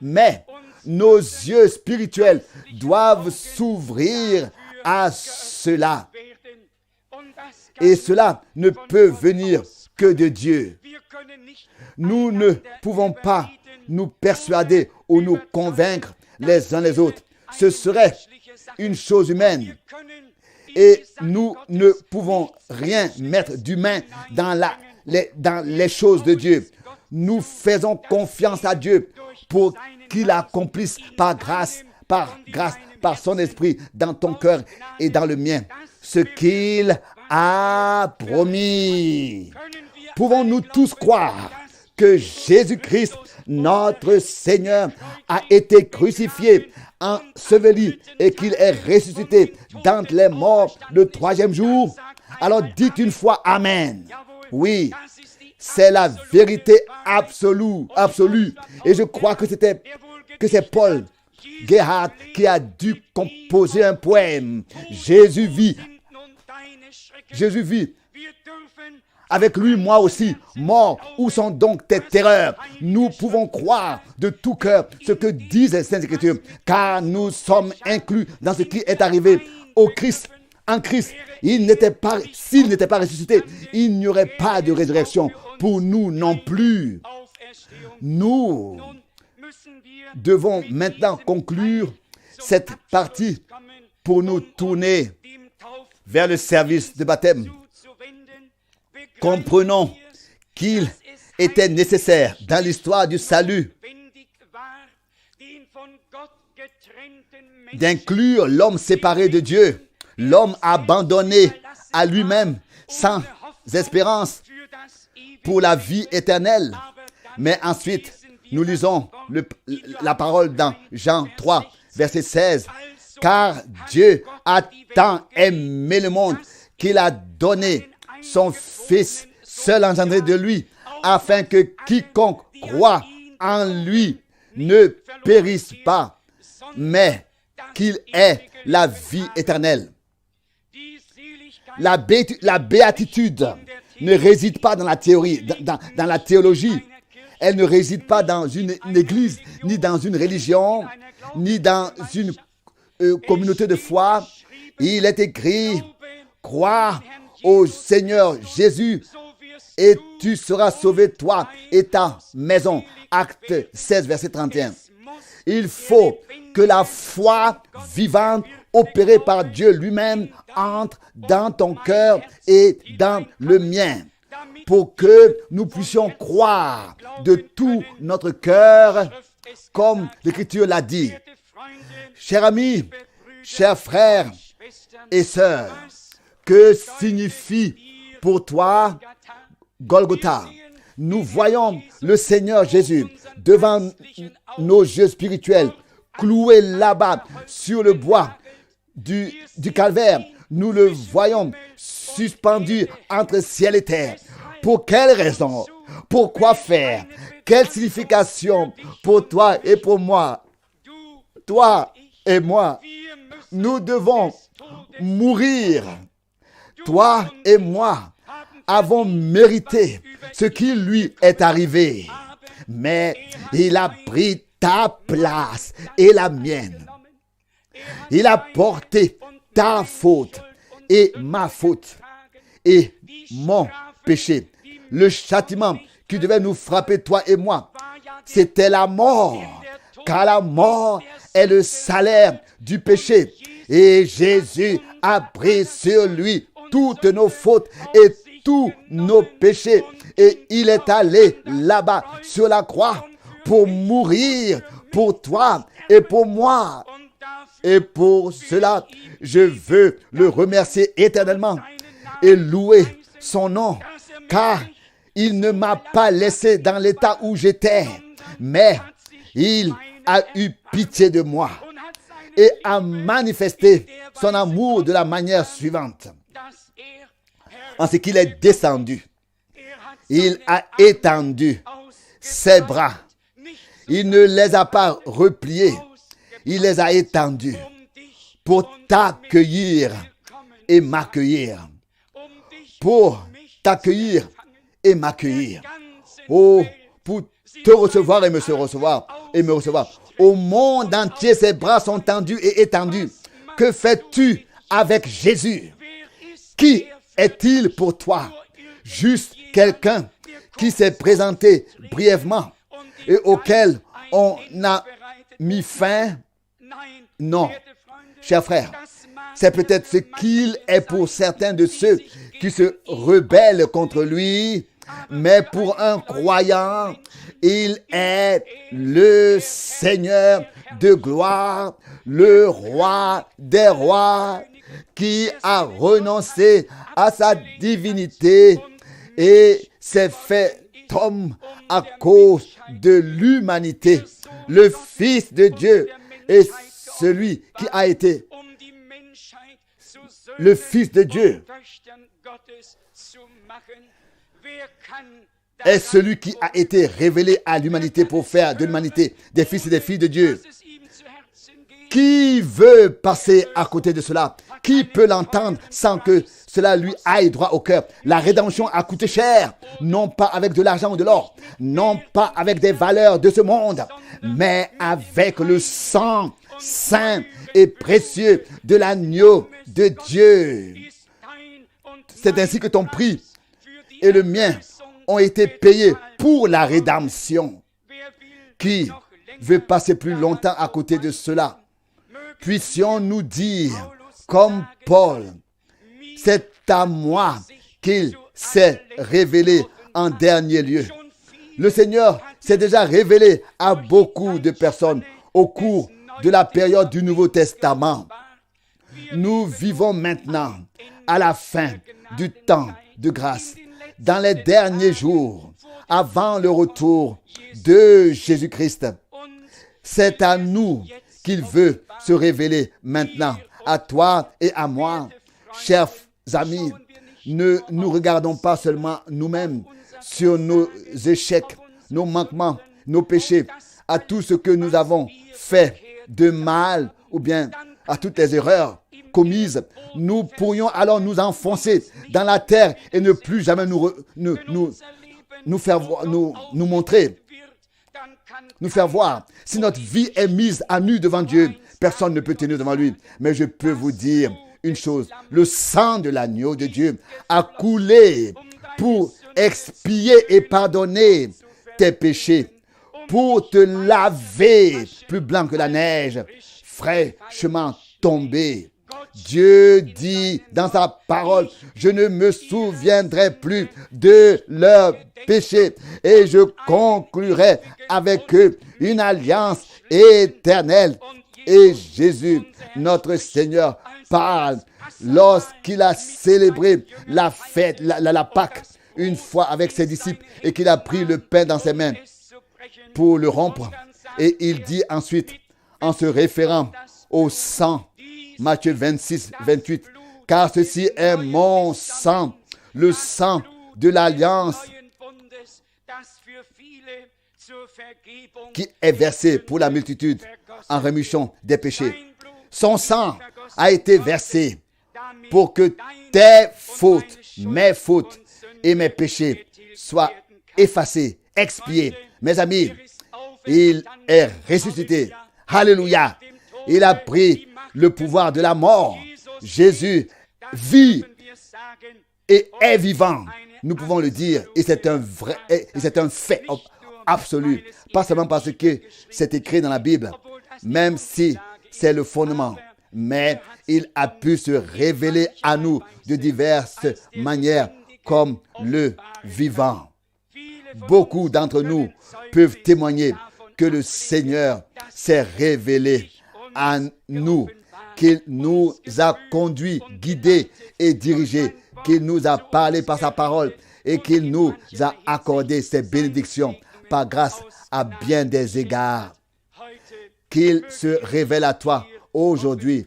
Mais nos yeux spirituels doivent s'ouvrir à cela. Et cela ne peut venir que de Dieu. Nous ne pouvons pas nous persuader ou nous convaincre les uns les autres. Ce serait une chose humaine. Et nous ne pouvons rien mettre d'humain dans les choses de Dieu. Nous faisons confiance à Dieu pour qu'il accomplisse par grâce, par son esprit dans ton cœur et dans le mien, ce qu'il a promis. Pouvons-nous tous croire que Jésus-Christ, notre Seigneur, a été crucifié, enseveli et qu'il est ressuscité d'entre les morts le 3e jour? Alors dites une fois Amen. Oui, c'est la vérité absolue. Et je crois que c'est Paul Gerhard qui a dû composer un poème. Jésus vit. Avec lui, moi aussi, mort, où sont donc tes terreurs? Nous pouvons croire de tout cœur ce que disent les Saintes Écritures, car nous sommes inclus dans ce qui est arrivé au Christ. En Christ, s'il n'était pas ressuscité, il n'y aurait pas de résurrection pour nous non plus. Nous devons maintenant conclure cette partie pour nous tourner vers le service de baptême. Comprenons qu'il était nécessaire dans l'histoire du salut d'inclure l'homme séparé de Dieu, l'homme abandonné à lui-même, sans espérance pour la vie éternelle. Mais ensuite, nous lisons la parole dans Jean 3, verset 16. Car Dieu a tant aimé le monde qu'il a donné son Fils seul engendré de lui, afin que quiconque croit en lui ne périsse pas, mais qu'il ait la vie éternelle. La béatitude ne réside pas dans la théorie, dans la théologie. Elle ne réside pas dans une église, ni dans une religion, ni dans une communauté de foi. Il est écrit, crois au Seigneur Jésus et tu seras sauvé, toi et ta maison. Acte 16, verset 31. Il faut que la foi vivante opérée par Dieu lui-même entre dans ton cœur et dans le mien, pour que nous puissions croire de tout notre cœur, comme l'Écriture l'a dit. Chers amis, chers frères et sœurs, que signifie pour toi Golgotha? Nous voyons le Seigneur Jésus devant nos yeux spirituels, cloué là-bas sur le bois du calvaire. Nous le voyons suspendu entre ciel et terre. Pour quelle raison? Pourquoi faire? Quelle signification pour toi et pour moi? Toi et moi, nous devons mourir. Toi et moi avons mérité ce qui lui est arrivé. Mais il a pris ta place et la mienne. Il a porté ta faute et ma faute et mon péché. Le châtiment qui devait nous frapper, toi et moi, c'était la mort. Car la mort est le salaire du péché. Et Jésus a pris sur lui toutes nos fautes et tous nos péchés. Et il est allé là-bas sur la croix pour mourir pour toi et pour moi. Et pour cela, je veux le remercier éternellement et louer son nom, car il ne m'a pas laissé dans l'état où j'étais, mais il a eu pitié de moi et a manifesté son amour de la manière suivante. En ce qu'il est descendu, il a étendu ses bras. Il ne les a pas repliés. Il les a étendus pour t'accueillir et m'accueillir. Pour t'accueillir et m'accueillir. Oh, pour te recevoir et me recevoir. Au monde entier, ses bras sont tendus et étendus. Que fais-tu avec Jésus? Qui est-il pour toi? Juste quelqu'un qui s'est présenté brièvement et auquel on a mis fin? Non, chers frères, C'est peut-être ce qu'il est pour certains de ceux qui se rebellent contre lui, mais pour un croyant, il est le Seigneur de gloire, le roi des rois, qui a renoncé à sa divinité et s'est fait homme à cause de l'humanité. Le Fils de Dieu est celui qui a été le Fils de Dieu est celui qui a été révélé à l'humanité pour faire de l'humanité des fils et des filles de Dieu. Qui veut passer à côté de cela? Qui peut l'entendre sans que cela lui aille droit au cœur? La rédemption a coûté cher, non pas avec de l'argent ou de l'or, non pas avec des valeurs de ce monde, mais avec le sang saint et précieux de l'agneau de Dieu. C'est ainsi que ton prix et le mien ont été payés pour la rédemption. Qui veut passer plus longtemps à côté de cela? Puissions-nous dire, comme Paul, c'est à moi qu'il s'est révélé en dernier lieu. Le Seigneur s'est déjà révélé à beaucoup de personnes au cours de la période du Nouveau Testament. Nous vivons maintenant à la fin du temps de grâce, dans les derniers jours, avant le retour de Jésus-Christ. C'est à nous qu'il veut se révéler maintenant, à toi et à moi. Chers amis, ne nous regardons pas seulement nous-mêmes sur nos échecs, nos manquements, nos péchés, à tout ce que nous avons fait de mal ou bien à toutes les erreurs commises. Nous pourrions alors nous enfoncer dans la terre et ne plus jamais nous faire voir. Si notre vie est mise à nu devant Dieu, personne ne peut tenir devant lui. Mais je peux vous dire une chose, le sang de l'agneau de Dieu a coulé pour expier et pardonner tes péchés, pour te laver plus blanc que la neige, fraîchement tombé. Dieu dit dans sa parole, je ne me souviendrai plus de leurs péchés et je conclurai avec eux une alliance éternelle. Et Jésus, notre Seigneur, parle lorsqu'il a célébré la fête, la Pâque, une fois avec ses disciples et qu'il a pris le pain dans ses mains pour le rompre. Et il dit ensuite, en se référant au sang, Matthieu 26, 28, car ceci est mon sang, le sang de l'alliance qui est versé pour la multitude en rémission des péchés. Son sang a été versé pour que tes fautes, mes fautes et mes péchés soient effacés, expiés. Mes amis, il est ressuscité. Alléluia. Il a pris le pouvoir de la mort. Jésus vit et est vivant. Nous pouvons le dire et c'est un fait absolu. Pas seulement parce que c'est écrit dans la Bible, même si c'est le fondement, mais il a pu se révéler à nous de diverses manières comme le vivant. Beaucoup d'entre nous peuvent témoigner que le Seigneur s'est révélé à nous, qu'il nous a conduits, guidés et dirigés, qu'il nous a parlé par sa parole et qu'il nous a accordé ses bénédictions par grâce à bien des égards. Qu'il se révèle à toi aujourd'hui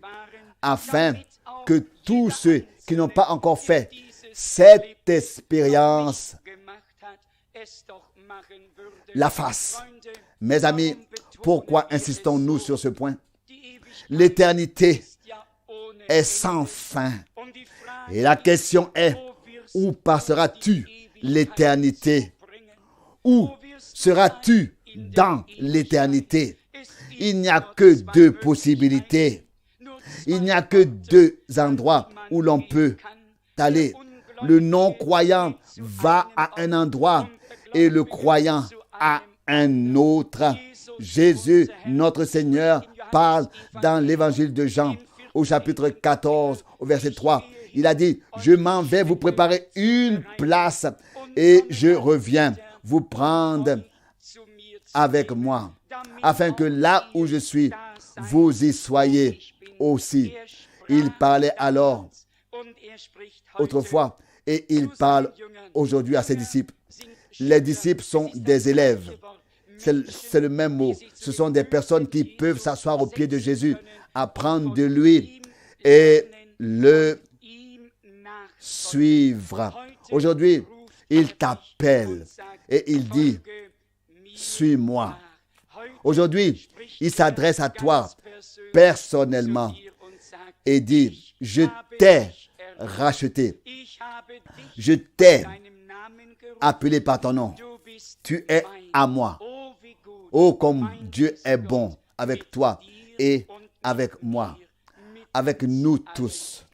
afin que tous ceux qui n'ont pas encore fait cette expérience la fassent. Mes amis, pourquoi insistons-nous sur ce point? L'éternité est sans fin. Et la question est, où passeras-tu l'éternité? Où seras-tu dans l'éternité? Il n'y a que deux possibilités. Il n'y a que deux endroits où l'on peut aller. Le non-croyant va à un endroit et le croyant à un autre. Jésus, notre Seigneur, parle dans l'évangile de Jean au chapitre 14, au verset 3. Il a dit, je m'en vais vous préparer une place et je reviens vous prendre avec moi, afin que là où je suis, vous y soyez aussi. Il parlait alors autrefois et il parle aujourd'hui à ses disciples. Les disciples sont des élèves. C'est le même mot. Ce sont des personnes qui peuvent s'asseoir aux pieds de Jésus, apprendre de lui et le suivre. Aujourd'hui, il t'appelle et il dit, suis-moi. Aujourd'hui, il s'adresse à toi personnellement et dit, je t'ai racheté. Je t'ai appelé par ton nom. Tu es à moi. Oh, comme Dieu est bon avec toi et avec moi, avec nous tous.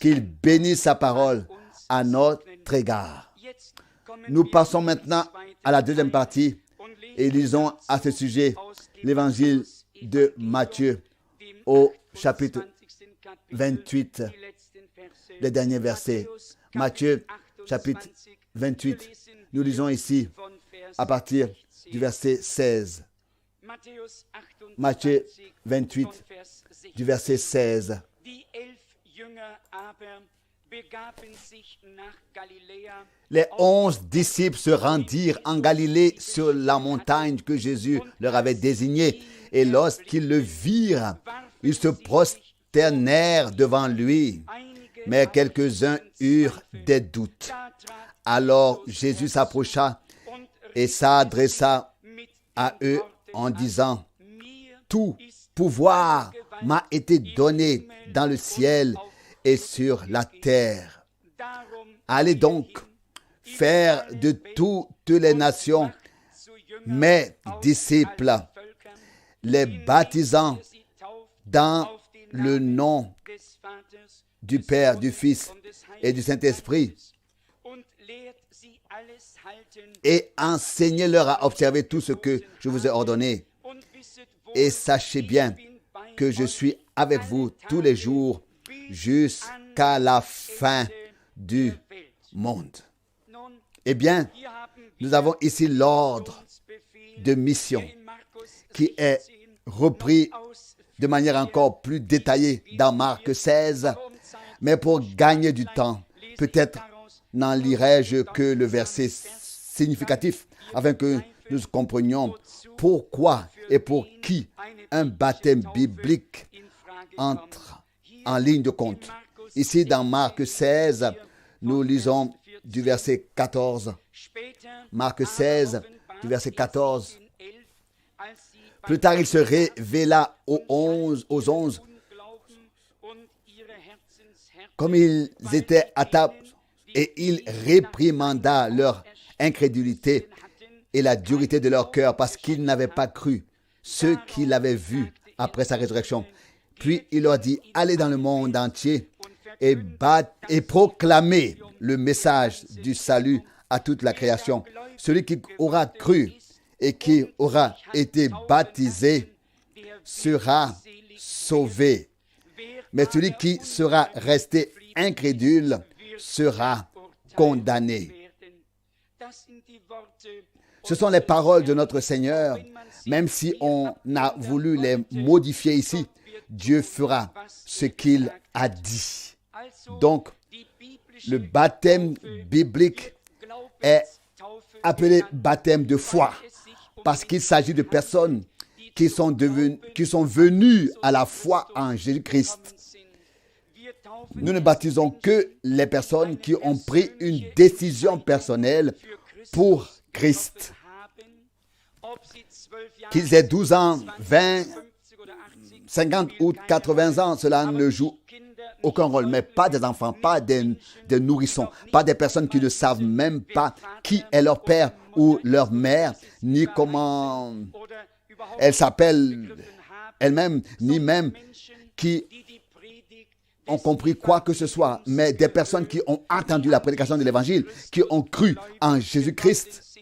Qu'il bénisse sa parole à notre égard. Nous passons maintenant à la deuxième partie et lisons à ce sujet l'évangile de Matthieu au chapitre 28, les derniers versets. Matthieu chapitre 28, nous lisons ici à partir du verset 16. Matthieu 28, du verset 16. Les 11 disciples se rendirent en Galilée sur la montagne que Jésus leur avait désignée. Et lorsqu'ils le virent, ils se prosternèrent devant lui. Mais quelques-uns eurent des doutes. Alors Jésus s'approcha et s'adressa à eux en disant, « Tout pouvoir m'a été donné dans le ciel et sur la terre. Allez donc faire de toutes les nations mes disciples, les baptisant dans le nom du Père, du Fils et du Saint-Esprit, et enseignez-leur à observer tout ce que je vous ai ordonné. Et sachez bien que je suis avec vous tous les jours jusqu'à la fin du monde. » Eh bien, nous avons ici l'ordre de mission qui est repris de manière encore plus détaillée dans Marc 16. Mais pour gagner du temps, peut-être n'en lirai-je que le verset significatif afin que nous comprenions pourquoi et pour qui un baptême biblique entre en ligne de compte. Ici, dans Marc 16, nous lisons du verset 14. Marc 16, du verset 14. Plus tard, il se révéla aux 11, comme ils étaient à table, et il réprimanda leur incrédulité et la dureté de leur cœur, parce qu'ils n'avaient pas cru ceux qui l'avaient vu après sa résurrection. Puis il leur dit, allez dans le monde entier et proclamez le message du salut à toute la création. Celui qui aura cru et qui aura été baptisé sera sauvé. Mais celui qui sera resté incrédule sera condamné. Ce sont les paroles de notre Seigneur. Même si on a voulu les modifier ici, Dieu fera ce qu'il a dit. Donc, le baptême biblique est appelé baptême de foi parce qu'il s'agit de personnes qui sont venues à la foi en Jésus-Christ. Nous ne baptisons que les personnes qui ont pris une décision personnelle pour Christ. Qu'ils aient 12 ans, 20, 50 ou 80 ans, cela ne joue aucun rôle. Mais pas des enfants, pas des nourrissons, pas des personnes qui ne savent même pas qui est leur père ou leur mère, ni comment elles s'appellent elles-mêmes, ni même qui ont compris quoi que ce soit, mais des personnes qui ont entendu la prédication de l'Évangile, qui ont cru en Jésus-Christ,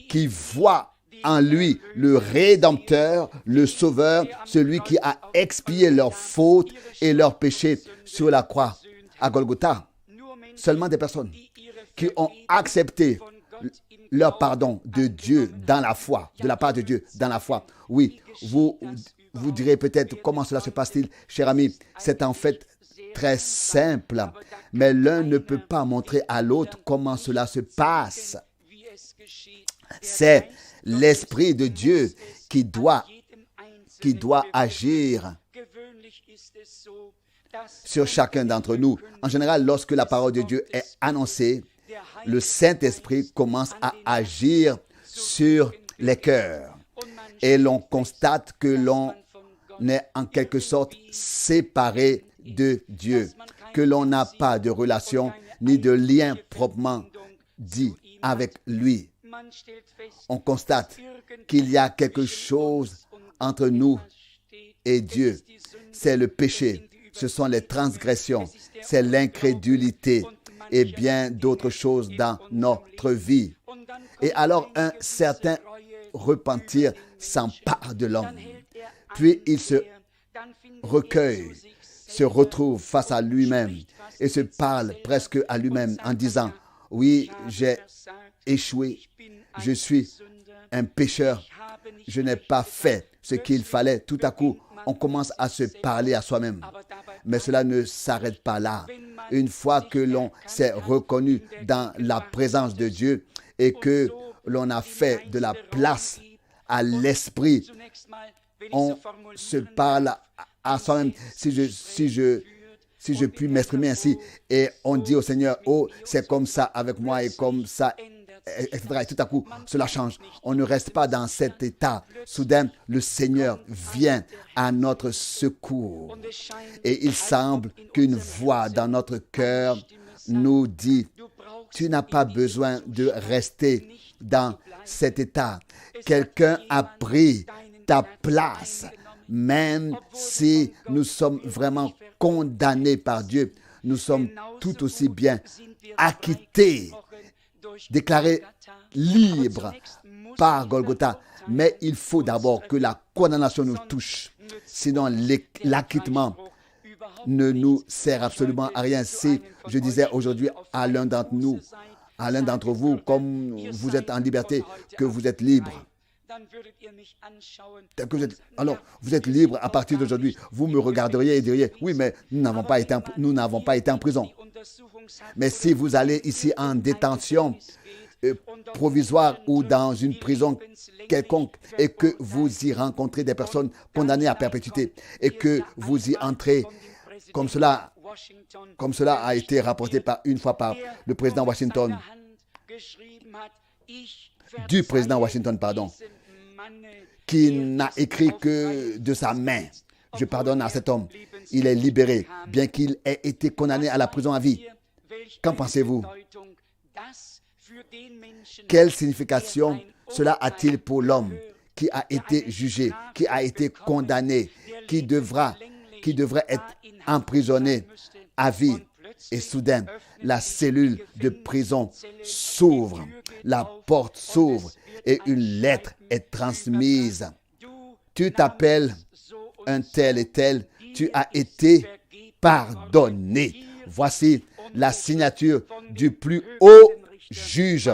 qui voient en lui le Rédempteur, le Sauveur, celui qui a expié leurs fautes et leurs péchés sur la croix à Golgotha. Seulement des personnes qui ont accepté leur pardon de Dieu dans la foi, de la part de Dieu dans la foi. Oui, vous direz peut-être comment cela se passe-t-il, cher ami. C'est en fait très simple, mais l'un ne peut pas montrer à l'autre comment cela se passe. C'est l'Esprit de Dieu qui doit agir sur chacun d'entre nous. En général, lorsque la parole de Dieu est annoncée, le Saint-Esprit commence à agir sur les cœurs. Et l'on constate que l'on est en quelque sorte séparé de Dieu, que l'on n'a pas de relation ni de lien proprement dit avec lui. On constate qu'il y a quelque chose entre nous et Dieu. C'est le péché, ce sont les transgressions, c'est l'incrédulité et bien d'autres choses dans notre vie. Et alors un certain repentir s'empare de l'homme. Puis il se recueille, se retrouve face à lui-même et se parle presque à lui-même en disant « Oui, j'ai échoué, je suis un pécheur, je n'ai pas fait ce qu'il fallait. » Tout à coup, on commence à se parler à soi-même. Mais cela ne s'arrête pas là. Une fois que l'on s'est reconnu dans la présence de Dieu et que l'on a fait de la place à l'esprit, on se parle à soi-même. Si je puis m'exprimer ainsi, et on dit au Seigneur, oh, c'est comme ça avec moi et comme ça, etc. Et tout à coup, cela change. On ne reste pas dans cet état. Soudain, le Seigneur vient à notre secours. Et il semble qu'une voix dans notre cœur nous dit, tu n'as pas besoin de rester dans cet état. Quelqu'un a pris ta place. Même si nous sommes vraiment condamnés par Dieu, nous sommes tout aussi bien acquittés, déclarés libres par Golgotha. Mais il faut d'abord que la condamnation nous touche. Sinon, l'acquittement ne nous sert absolument à rien. Si je disais aujourd'hui à l'un d'entre nous, à l'un d'entre vous, comme vous êtes en liberté, que vous êtes libre, alors, vous êtes libre à partir d'aujourd'hui. Vous me regarderiez et diriez, oui, mais nous n'avons pas été en prison. Mais si vous allez ici en détention provisoire ou dans une prison quelconque et que vous y rencontrez des personnes condamnées à perpétuité et que vous y entrez comme cela a été rapporté une fois par le président Washington, du président Washington, qui n'a écrit que de sa main. Je pardonne à cet homme. Il est libéré, bien qu'il ait été condamné à la prison à vie. Qu'en pensez-vous? Quelle signification cela a-t-il pour l'homme qui a été jugé, qui a été condamné, qui devrait être emprisonné à vie? Et soudain, la cellule de prison s'ouvre, la porte s'ouvre et une lettre est transmise. Tu t'appelles un tel et tel, tu as été pardonné. Voici la signature du plus haut juge,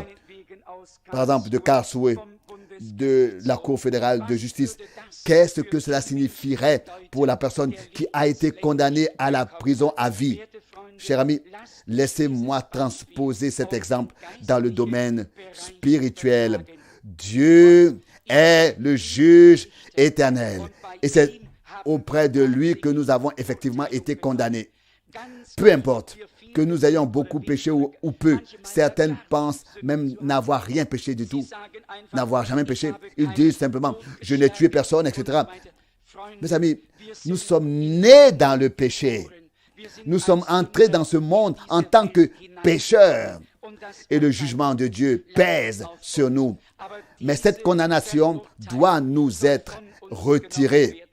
par exemple de Karlsruhe, de la Cour fédérale de justice. Qu'est-ce que cela signifierait pour la personne qui a été condamnée à la prison à vie? Cher ami, laissez-moi transposer cet exemple dans le domaine spirituel. Dieu est le juge éternel. Et c'est auprès de lui que nous avons effectivement été condamnés. Peu importe que nous ayons beaucoup péché ou peu. Certaines pensent même n'avoir rien péché du tout, n'avoir jamais péché. Ils disent simplement, je n'ai tué personne, etc. Mes amis, nous sommes nés dans le péché. Nous sommes entrés dans ce monde en tant que pécheurs. Et le jugement de Dieu pèse sur nous. Mais cette condamnation doit nous être retirée.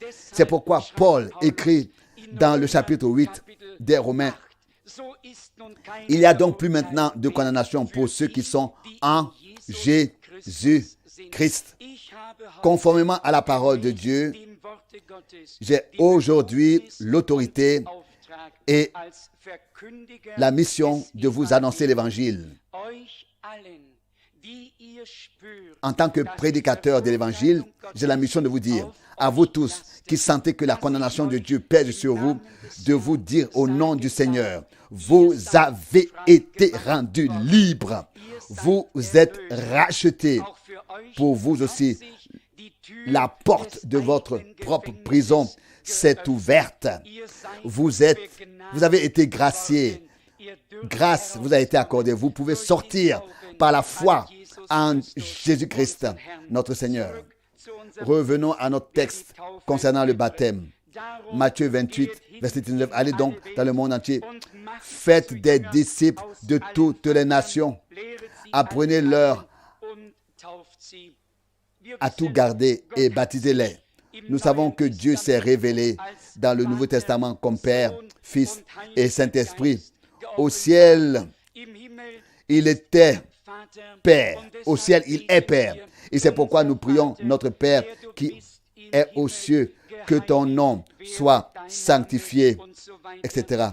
C'est pourquoi Paul écrit dans le chapitre 8 des Romains, « Il n'y a donc plus maintenant de condamnation pour ceux qui sont en Jésus-Christ. Conformément à la parole de Dieu, j'ai aujourd'hui l'autorité et la mission de vous annoncer l'Évangile. En tant que prédicateur de l'Évangile, j'ai la mission de vous dire, à vous tous qui sentez que la condamnation de Dieu pèse sur vous, de vous dire au nom du Seigneur, vous avez été rendus libres, vous êtes rachetés. Pour vous aussi, la porte de votre propre prison s'est ouverte. Vous avez été graciés. Grâce vous a été accordée. Vous pouvez sortir par la foi en Jésus-Christ, notre Seigneur. Revenons à notre texte concernant le baptême. Matthieu 28, verset 19. Allez donc dans le monde entier. Faites des disciples de toutes les nations. Apprenez-leur à tout garder et baptisez-les. Nous savons que Dieu s'est révélé dans le Nouveau Testament comme Père, Fils et Saint-Esprit. Au ciel, il était Père. Au ciel, il est Père. Et c'est pourquoi nous prions notre Père qui est aux cieux, que ton nom soit sanctifié, etc.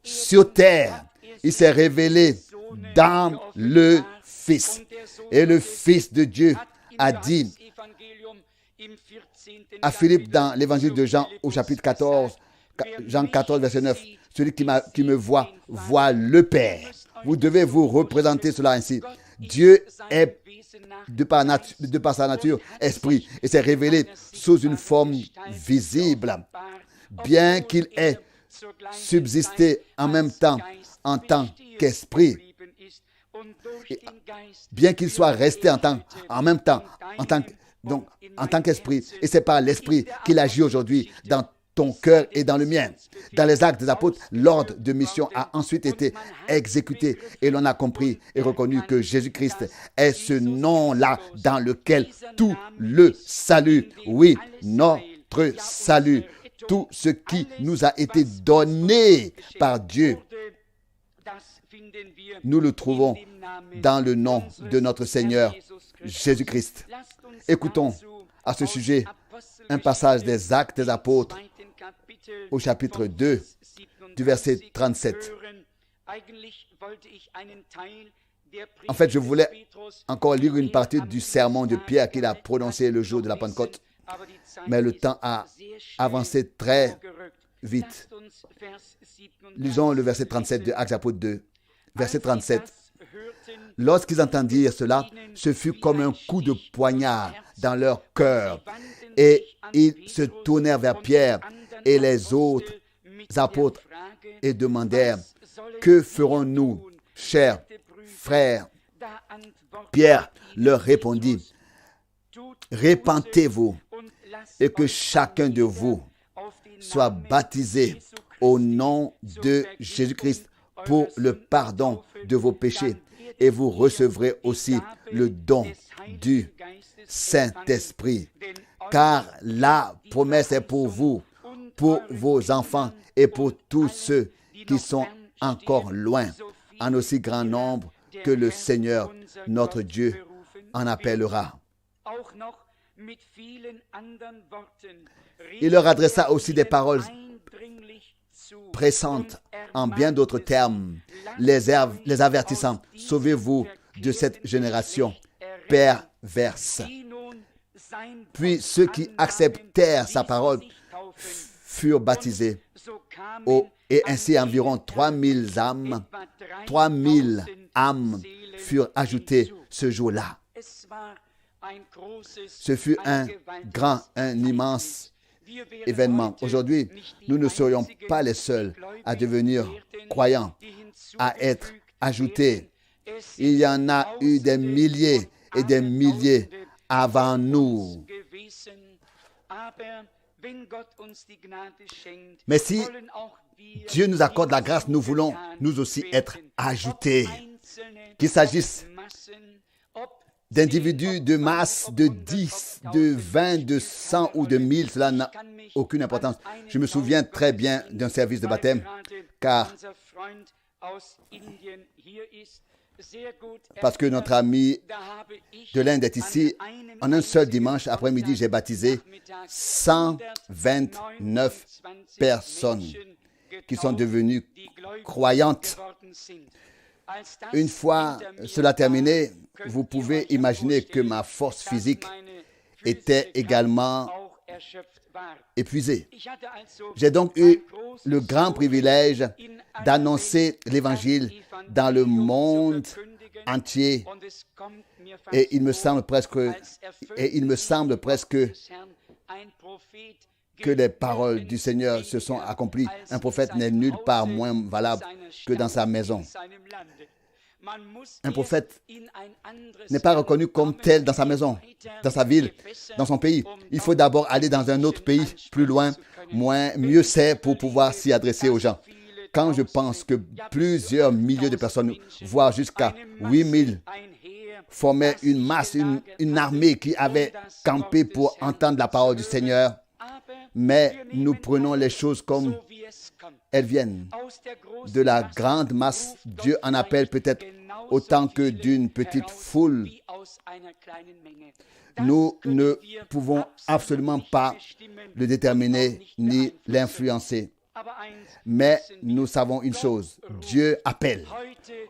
Sur terre, il s'est révélé dans le Fils. Et le Fils de Dieu a dit à Philippe dans l'évangile de Jean au chapitre 14, Jean 14, verset 9, celui qui me voit, voit le Père. Vous devez vous représenter cela ainsi. Dieu est, de par sa nature, esprit, et s'est révélé sous une forme visible. Bien qu'il ait subsisté en même temps en tant qu'esprit, bien qu'il soit resté en même temps en tant qu'esprit, et c'est par l'esprit qu'il agit aujourd'hui dans ton cœur et dans le mien. Dans les Actes des Apôtres, l'ordre de mission a ensuite été exécuté et l'on a compris et reconnu que Jésus-Christ est ce nom-là dans lequel tout le salut, oui, notre salut, tout ce qui nous a été donné par Dieu, nous le trouvons dans le nom de notre Seigneur Jésus-Christ. Écoutons à ce sujet un passage des Actes des Apôtres au chapitre 2 du verset 37. En fait, je voulais encore lire une partie du sermon de Pierre qu'il a prononcé le jour de la Pentecôte, mais le temps a avancé très vite. Lisons le verset 37 de Actes des Apôtres 2. Verset 37. Lorsqu'ils entendirent cela, ce fut comme un coup de poignard dans leur cœur. Et ils se tournèrent vers Pierre et les autres apôtres et demandèrent, « Que ferons-nous, chers frères ?» Pierre leur répondit, « Repentez-vous et que chacun de vous soit baptisé au nom de Jésus-Christ pour le pardon de vos péchés, et vous recevrez aussi le don du Saint-Esprit. Car la promesse est pour vous, pour vos enfants et pour tous ceux qui sont encore loin, en aussi grand nombre que le Seigneur, notre Dieu, en appellera. » Il leur adressa aussi des paroles pressantes, en bien d'autres termes, les avertissant, « Sauvez-vous de cette génération perverse. » Puis ceux qui acceptèrent sa parole furent baptisés. Et ainsi environ 3000 âmes furent ajoutées ce jour-là. Ce fut un immense événement. Aujourd'hui, nous ne serions pas les seuls à devenir croyants, à être ajoutés. Il y en a eu des milliers et des milliers avant nous. Mais si Dieu nous accorde la grâce, nous voulons nous aussi être ajoutés. Qu'il s'agisse d'individus de masse, de 10, de 20, de 100 ou de 1000, cela n'a aucune importance. Je me souviens très bien d'un service de baptême, car parce que notre ami de l'Inde est ici. En un seul dimanche après-midi, j'ai baptisé 129 personnes qui sont devenues croyantes. Une fois cela terminé, vous pouvez imaginer que ma force physique était également épuisée. J'ai donc eu le grand privilège d'annoncer l'Évangile dans le monde entier et il me semble presque que les paroles du Seigneur se sont accomplies. Un prophète n'est nulle part moins valable que dans sa maison. Un prophète n'est pas reconnu comme tel dans sa maison, dans sa ville, dans son pays. Il faut d'abord aller dans un autre pays, plus loin, mieux c'est pour pouvoir s'y adresser aux gens. Quand je pense que plusieurs milliers de personnes, voire jusqu'à 8000, formaient une masse, une armée qui avait campé pour entendre la parole du Seigneur, mais nous prenons les choses comme elles viennent. De la grande masse, Dieu en appelle peut-être autant que d'une petite foule. Nous ne pouvons absolument pas le déterminer ni l'influencer. Mais nous savons une chose, Dieu appelle.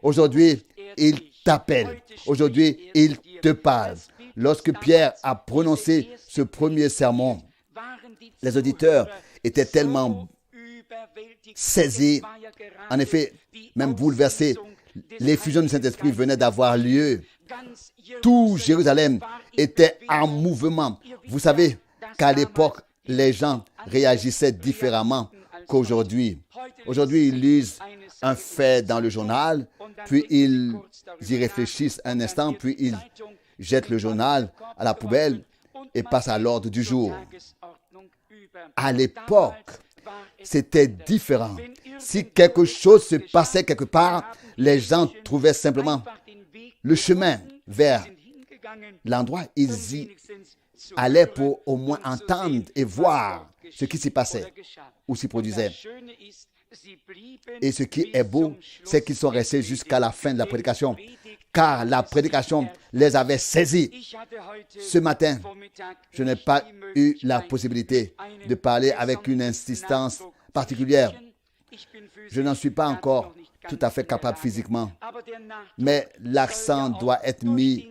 Aujourd'hui, il t'appelle. Aujourd'hui, il te parle. Lorsque Pierre a prononcé ce premier sermon, les auditeurs étaient tellement saisis, en effet, même bouleversés. L'effusion du Saint-Esprit venait d'avoir lieu. Tout Jérusalem était en mouvement. Vous savez qu'à l'époque, les gens réagissaient différemment qu'aujourd'hui. Aujourd'hui, ils lisent un fait dans le journal, puis ils y réfléchissent un instant, puis ils jettent le journal à la poubelle et passent à l'ordre du jour. À l'époque, c'était différent. Si quelque chose se passait quelque part, les gens trouvaient simplement le chemin vers l'endroit. Ils y allaient pour au moins entendre et voir ce qui s'y passait ou s'y produisait. Et ce qui est beau, c'est qu'ils sont restés jusqu'à la fin de la prédication, car la prédication les avait saisis. Ce matin, je n'ai pas eu la possibilité de parler avec une insistance particulière. Je n'en suis pas encore tout à fait capable physiquement, mais l'accent doit être mis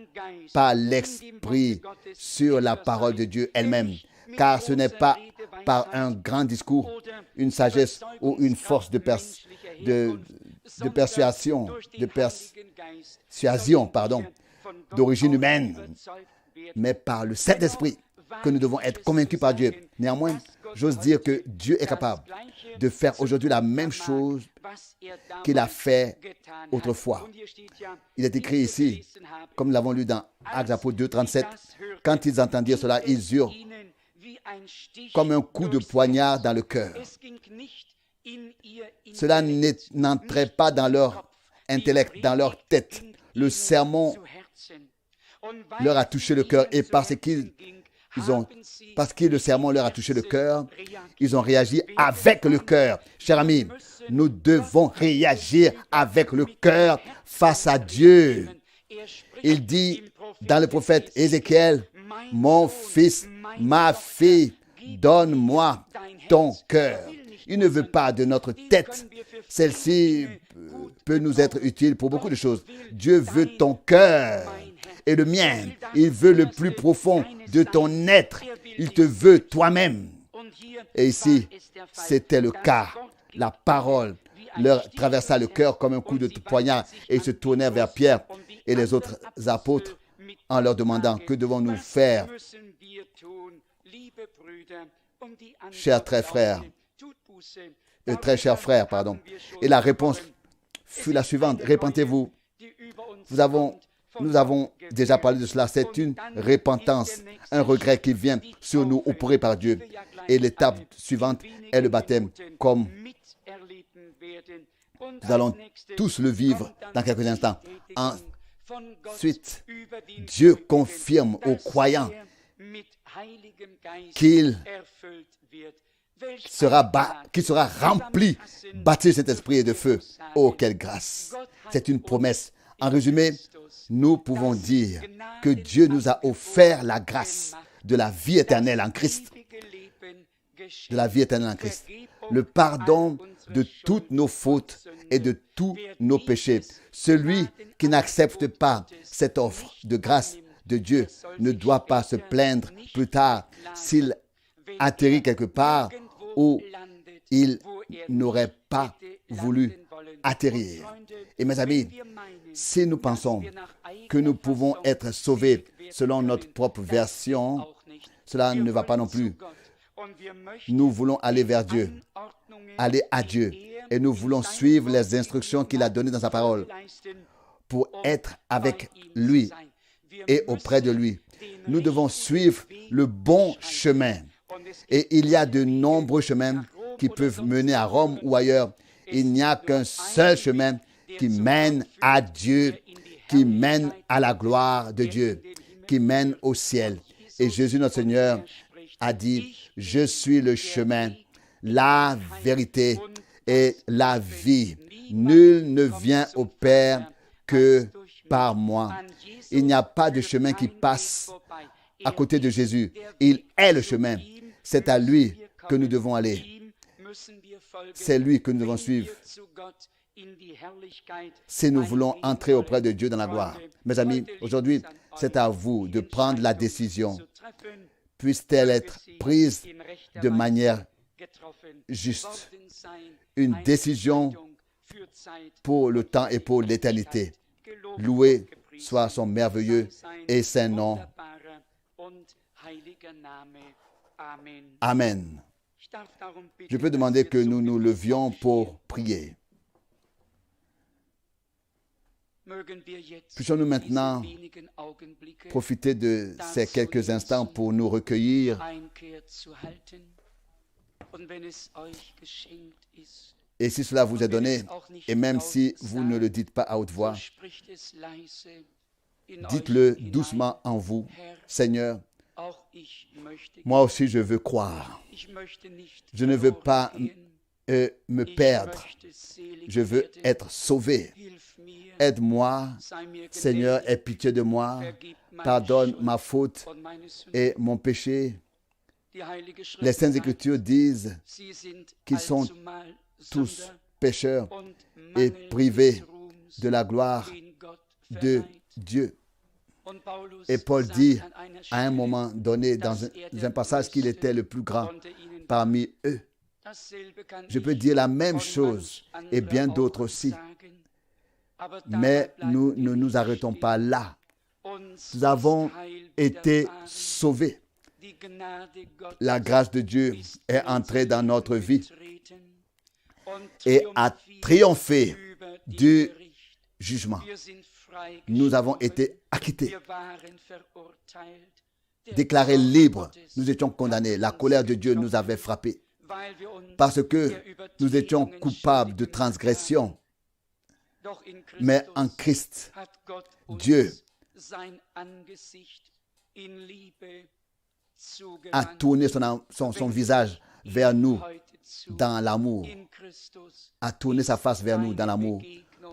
par l'Esprit sur la parole de Dieu elle-même, car ce n'est pas par un grand discours, une sagesse ou une force de persuasion, d'origine humaine, mais par le Saint-Esprit que nous devons être convaincus par Dieu. Néanmoins, j'ose dire que Dieu est capable de faire aujourd'hui la même chose qu'il a fait autrefois. Il est écrit ici, comme nous l'avons lu dans Actes Apôtres 2, 37, quand ils entendirent cela, ils eurent comme un coup de poignard dans le cœur. Cela n'entrait pas dans leur intellect, dans leur tête. Le sermon leur a touché le cœur et parce que le sermon leur a touché le cœur, ils ont réagi avec le cœur. Chers amis, nous devons réagir avec le cœur face à Dieu. Il dit dans le prophète Ézéchiel, « Mon fils, ma fille, donne-moi ton cœur. » Il ne veut pas de notre tête. Celle-ci peut nous être utile pour beaucoup de choses. Dieu veut ton cœur et le mien. Il veut le plus profond de ton être. Il te veut toi-même. Et ici, c'était le cas. La parole leur traversa le cœur comme un coup de poignard et ils se tournèrent vers Pierre et les autres apôtres en leur demandant, que devons-nous faire, très chers frères, pardon. Et la réponse fut la suivante, repentez-vous. Nous avons déjà parlé de cela, c'est une repentance, un regret qui vient sur nous, opéré par Dieu. Et l'étape suivante est le baptême, comme nous allons tous le vivre dans quelques instants. Ensuite, Dieu confirme aux croyants qu'il sera rempli, baptisé de Saint-Esprit et de feu. Oh, quelle grâce! C'est une promesse En résumé, nous pouvons dire que Dieu nous a offert la grâce de la vie éternelle en Christ. De la vie éternelle en Christ. Le pardon de toutes nos fautes et de tous nos péchés. Celui qui n'accepte pas cette offre de grâce de Dieu ne doit pas se plaindre plus tard s'il atterrit quelque part où il n'aurait pas voulu atterrir. Et mes amis, si nous pensons que nous pouvons être sauvés selon notre propre version, cela ne va pas non plus. Nous voulons aller vers Dieu, aller à Dieu, et nous voulons suivre les instructions qu'il a données dans sa parole pour être avec lui et auprès de lui. Nous devons suivre le bon chemin. Et il y a de nombreux chemins qui peuvent mener à Rome ou ailleurs. Il n'y a qu'un seul chemin qui mène à Dieu, qui mène à la gloire de Dieu, qui mène au ciel. Et Jésus, notre Seigneur, a dit, « Je suis le chemin, la vérité et la vie. Nul ne vient au Père que par moi. » Il n'y a pas de chemin qui passe à côté de Jésus. Il est le chemin. C'est à lui que nous devons aller. C'est lui que nous devons suivre si nous voulons entrer auprès de Dieu dans la gloire. Mes amis, aujourd'hui, c'est à vous de prendre la décision. Puisse-t-elle être prise de manière juste. Une décision pour le temps et pour l'éternité. Loué soit son merveilleux et saint nom. Amen. Je peux demander que nous nous levions pour prier. Puissions-nous maintenant profiter de ces quelques instants pour nous recueillir et si cela vous est donné, et même si vous ne le dites pas à haute voix, dites-le doucement en vous, Seigneur, moi aussi je veux croire. Je ne veux pas me perdre. Je veux être sauvé. Aide-moi, Seigneur, aie pitié de moi. Pardonne ma faute et mon péché. Les Saintes Écritures disent qu'ils sont tous pécheurs et privés de la gloire de Dieu. Et Paul dit à un moment donné dans un passage qu'il était le plus grand parmi eux. Je peux dire la même chose et bien d'autres aussi. Mais nous ne nous arrêtons pas là. Nous avons été sauvés. La grâce de Dieu est entrée dans notre vie et a triomphé du jugement. Nous avons été acquittés, déclarés libres. Nous étions condamnés. La colère de Dieu nous avait frappés parce que nous étions coupables de transgression. Mais en Christ, Dieu a tourné son visage vers nous dans l'amour, a tourné sa face vers nous dans l'amour.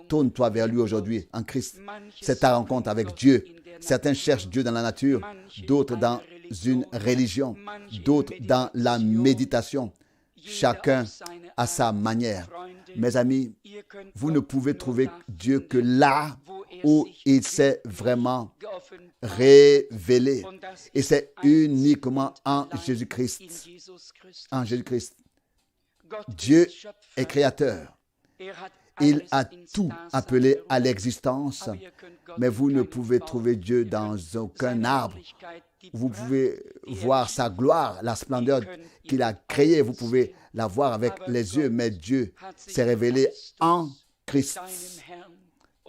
Tourne-toi vers lui aujourd'hui en Christ. C'est ta rencontre avec Dieu. Certains cherchent Dieu dans la nature, d'autres dans une religion, d'autres dans la méditation. Chacun à sa manière. Mes amis, vous ne pouvez trouver Dieu que là où il s'est vraiment révélé. Et c'est uniquement en Jésus-Christ. En Jésus-Christ. Dieu est créateur. Il a tout appelé à l'existence, mais vous ne pouvez trouver Dieu dans aucun arbre. Vous pouvez voir sa gloire, la splendeur qu'il a créée. Vous pouvez la voir avec les yeux, mais Dieu s'est révélé en Christ,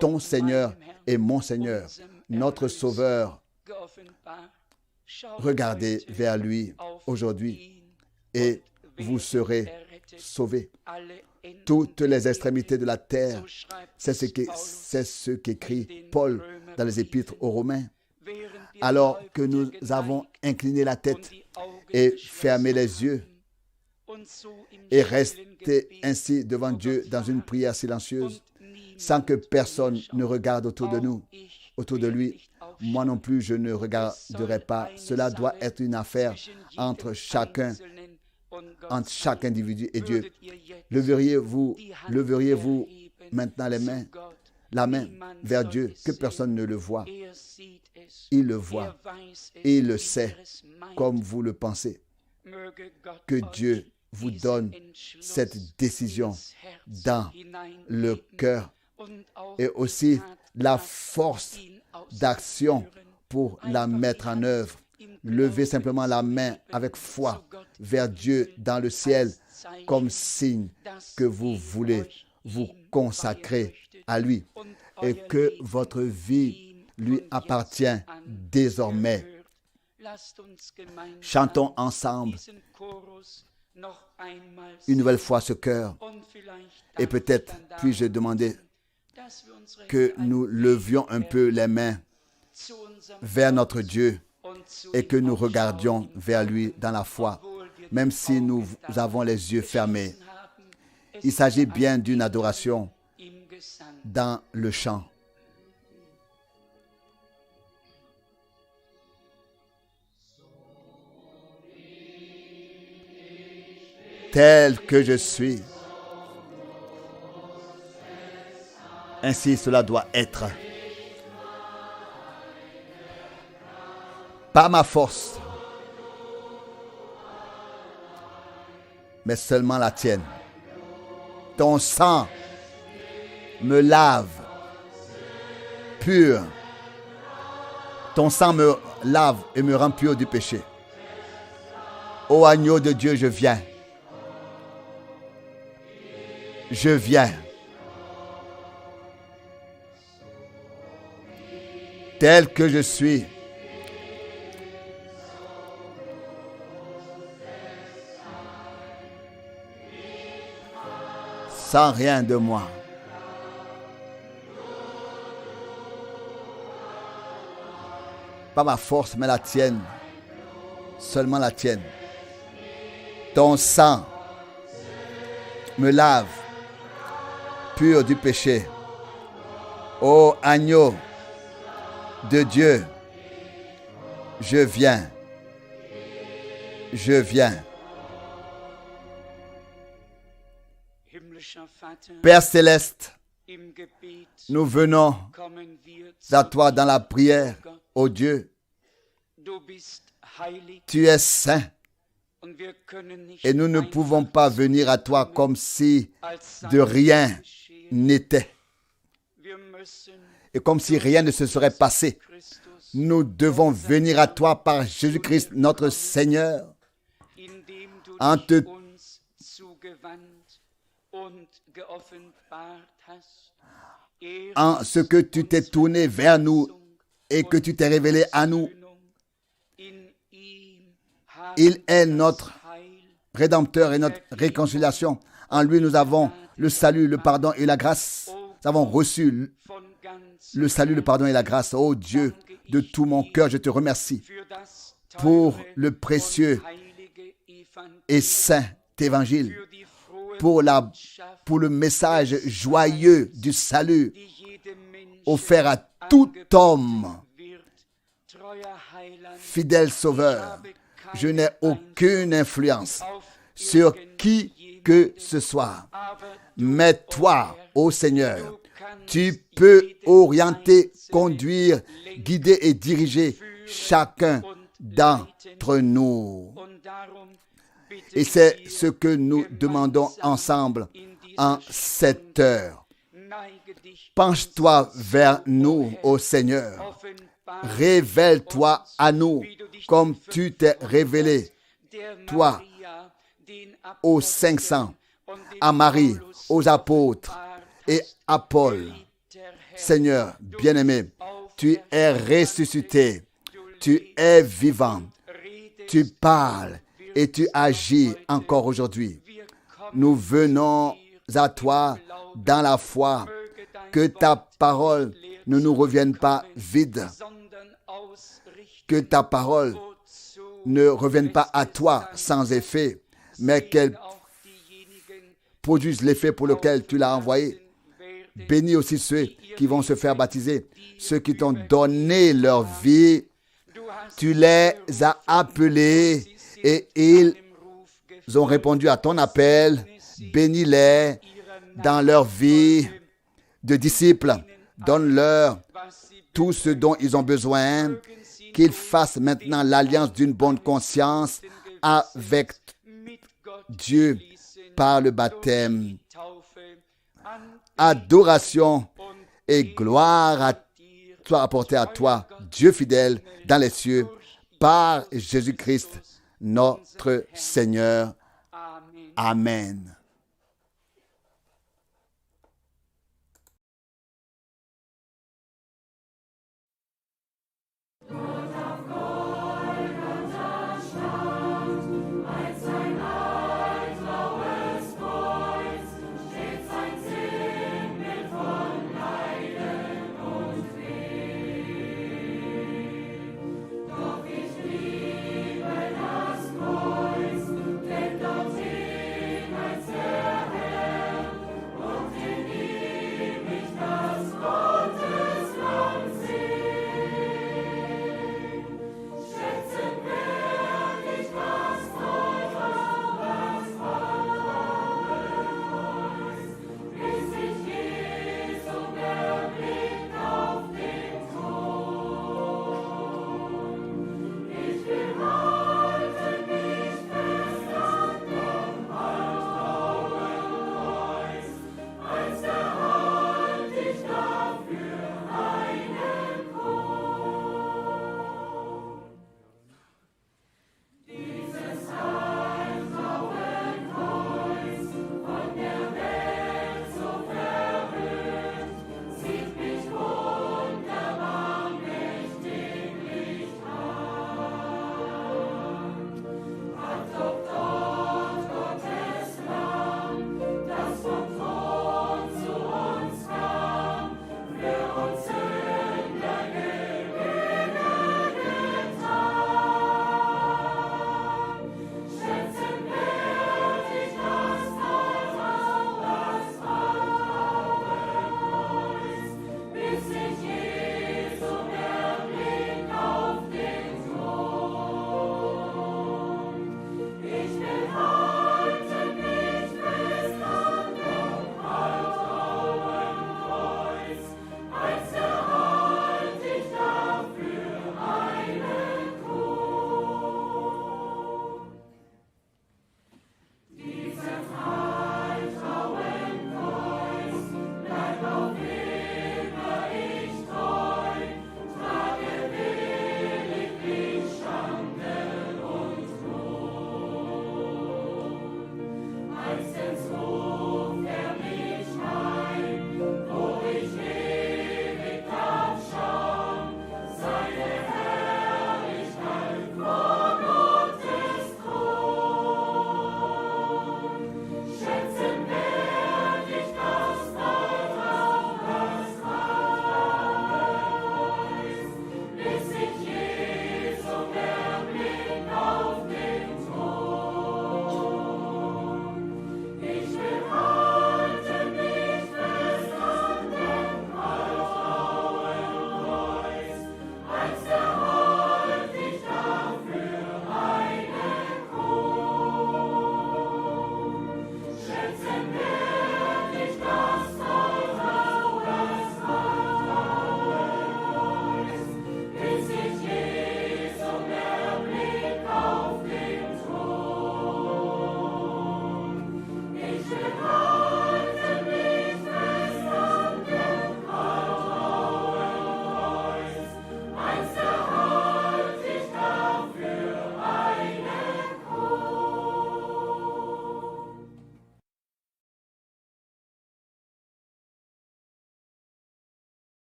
ton Seigneur et mon Seigneur, notre Sauveur. Regardez vers lui aujourd'hui et vous serez sauvés. Toutes les extrémités de la terre, c'est ce qu'écrit Paul dans les épîtres aux Romains. Alors que nous avons incliné la tête et fermé les yeux et resté ainsi devant Dieu dans une prière silencieuse, sans que personne ne regarde autour de nous, autour de lui. Moi non plus, je ne regarderai pas. Cela doit être une affaire entre chaque individu et Dieu. Leveriez-vous maintenant la main vers Dieu, que personne ne le voit. Il le voit et il le sait comme vous le pensez. Que Dieu vous donne cette décision dans le cœur et aussi la force d'action pour la mettre en œuvre. Levez simplement la main avec foi vers Dieu dans le ciel comme signe que vous voulez vous consacrer à lui et que votre vie lui appartient désormais. Chantons ensemble une nouvelle fois ce chœur et peut-être puis-je demander que nous levions un peu les mains vers notre Dieu et que nous regardions vers lui dans la foi, même si nous avons les yeux fermés. Il s'agit bien d'une adoration dans le chant. Tel que je suis, ainsi cela doit être. Pas ma force, mais seulement la tienne. Ton sang me lave pur. Ton sang me lave et me rend pur du péché. Ô agneau de Dieu, je viens. Je viens. Tel que je suis. Sans rien de moi. Pas ma force, mais la tienne. Seulement la tienne. Ton sang me lave pur du péché. Ô agneau de Dieu, je viens. Je viens. Père céleste, nous venons à toi dans la prière, ô Dieu. Tu es saint et nous ne pouvons pas venir à toi comme si de rien n'était et comme si rien ne se serait passé. Nous devons venir à toi par Jésus-Christ, notre Seigneur, en ce que tu t'es tourné vers nous et que tu t'es révélé à nous. Il est notre Rédempteur et notre réconciliation. En lui, nous avons le salut, le pardon et la grâce. Nous avons reçu le salut, le pardon et la grâce. Oh Dieu, de tout mon cœur, je te remercie pour le précieux et saint évangile, pour le message joyeux du salut offert à tout homme. Fidèle Sauveur, je n'ai aucune influence sur qui que ce soit. Mais toi, ô Seigneur, tu peux orienter, conduire, guider et diriger chacun d'entre nous. Et c'est ce que nous demandons ensemble en cette heure. Penche-toi vers nous, ô Seigneur. Révèle-toi à nous comme tu t'es révélé, toi, aux 500, à Marie, aux apôtres et à Paul. Seigneur bien-aimé, tu es ressuscité, tu es vivant, tu parles et tu agis encore aujourd'hui. Nous venons à toi dans la foi, que ta parole ne nous revienne pas vide, que ta parole ne revienne pas à toi sans effet, mais qu'elle produise l'effet pour lequel tu l'as envoyé. Bénis aussi ceux qui vont se faire baptiser, ceux qui t'ont donné leur vie. Tu les as appelés et ils ont répondu à ton appel. Bénis-les dans leur vie de disciples. Donne-leur tout ce dont ils ont besoin, qu'ils fassent maintenant l'alliance d'une bonne conscience avec Dieu par le baptême. Adoration et gloire soit apportée à toi, Dieu fidèle dans les cieux, par Jésus-Christ, notre Seigneur. Amen.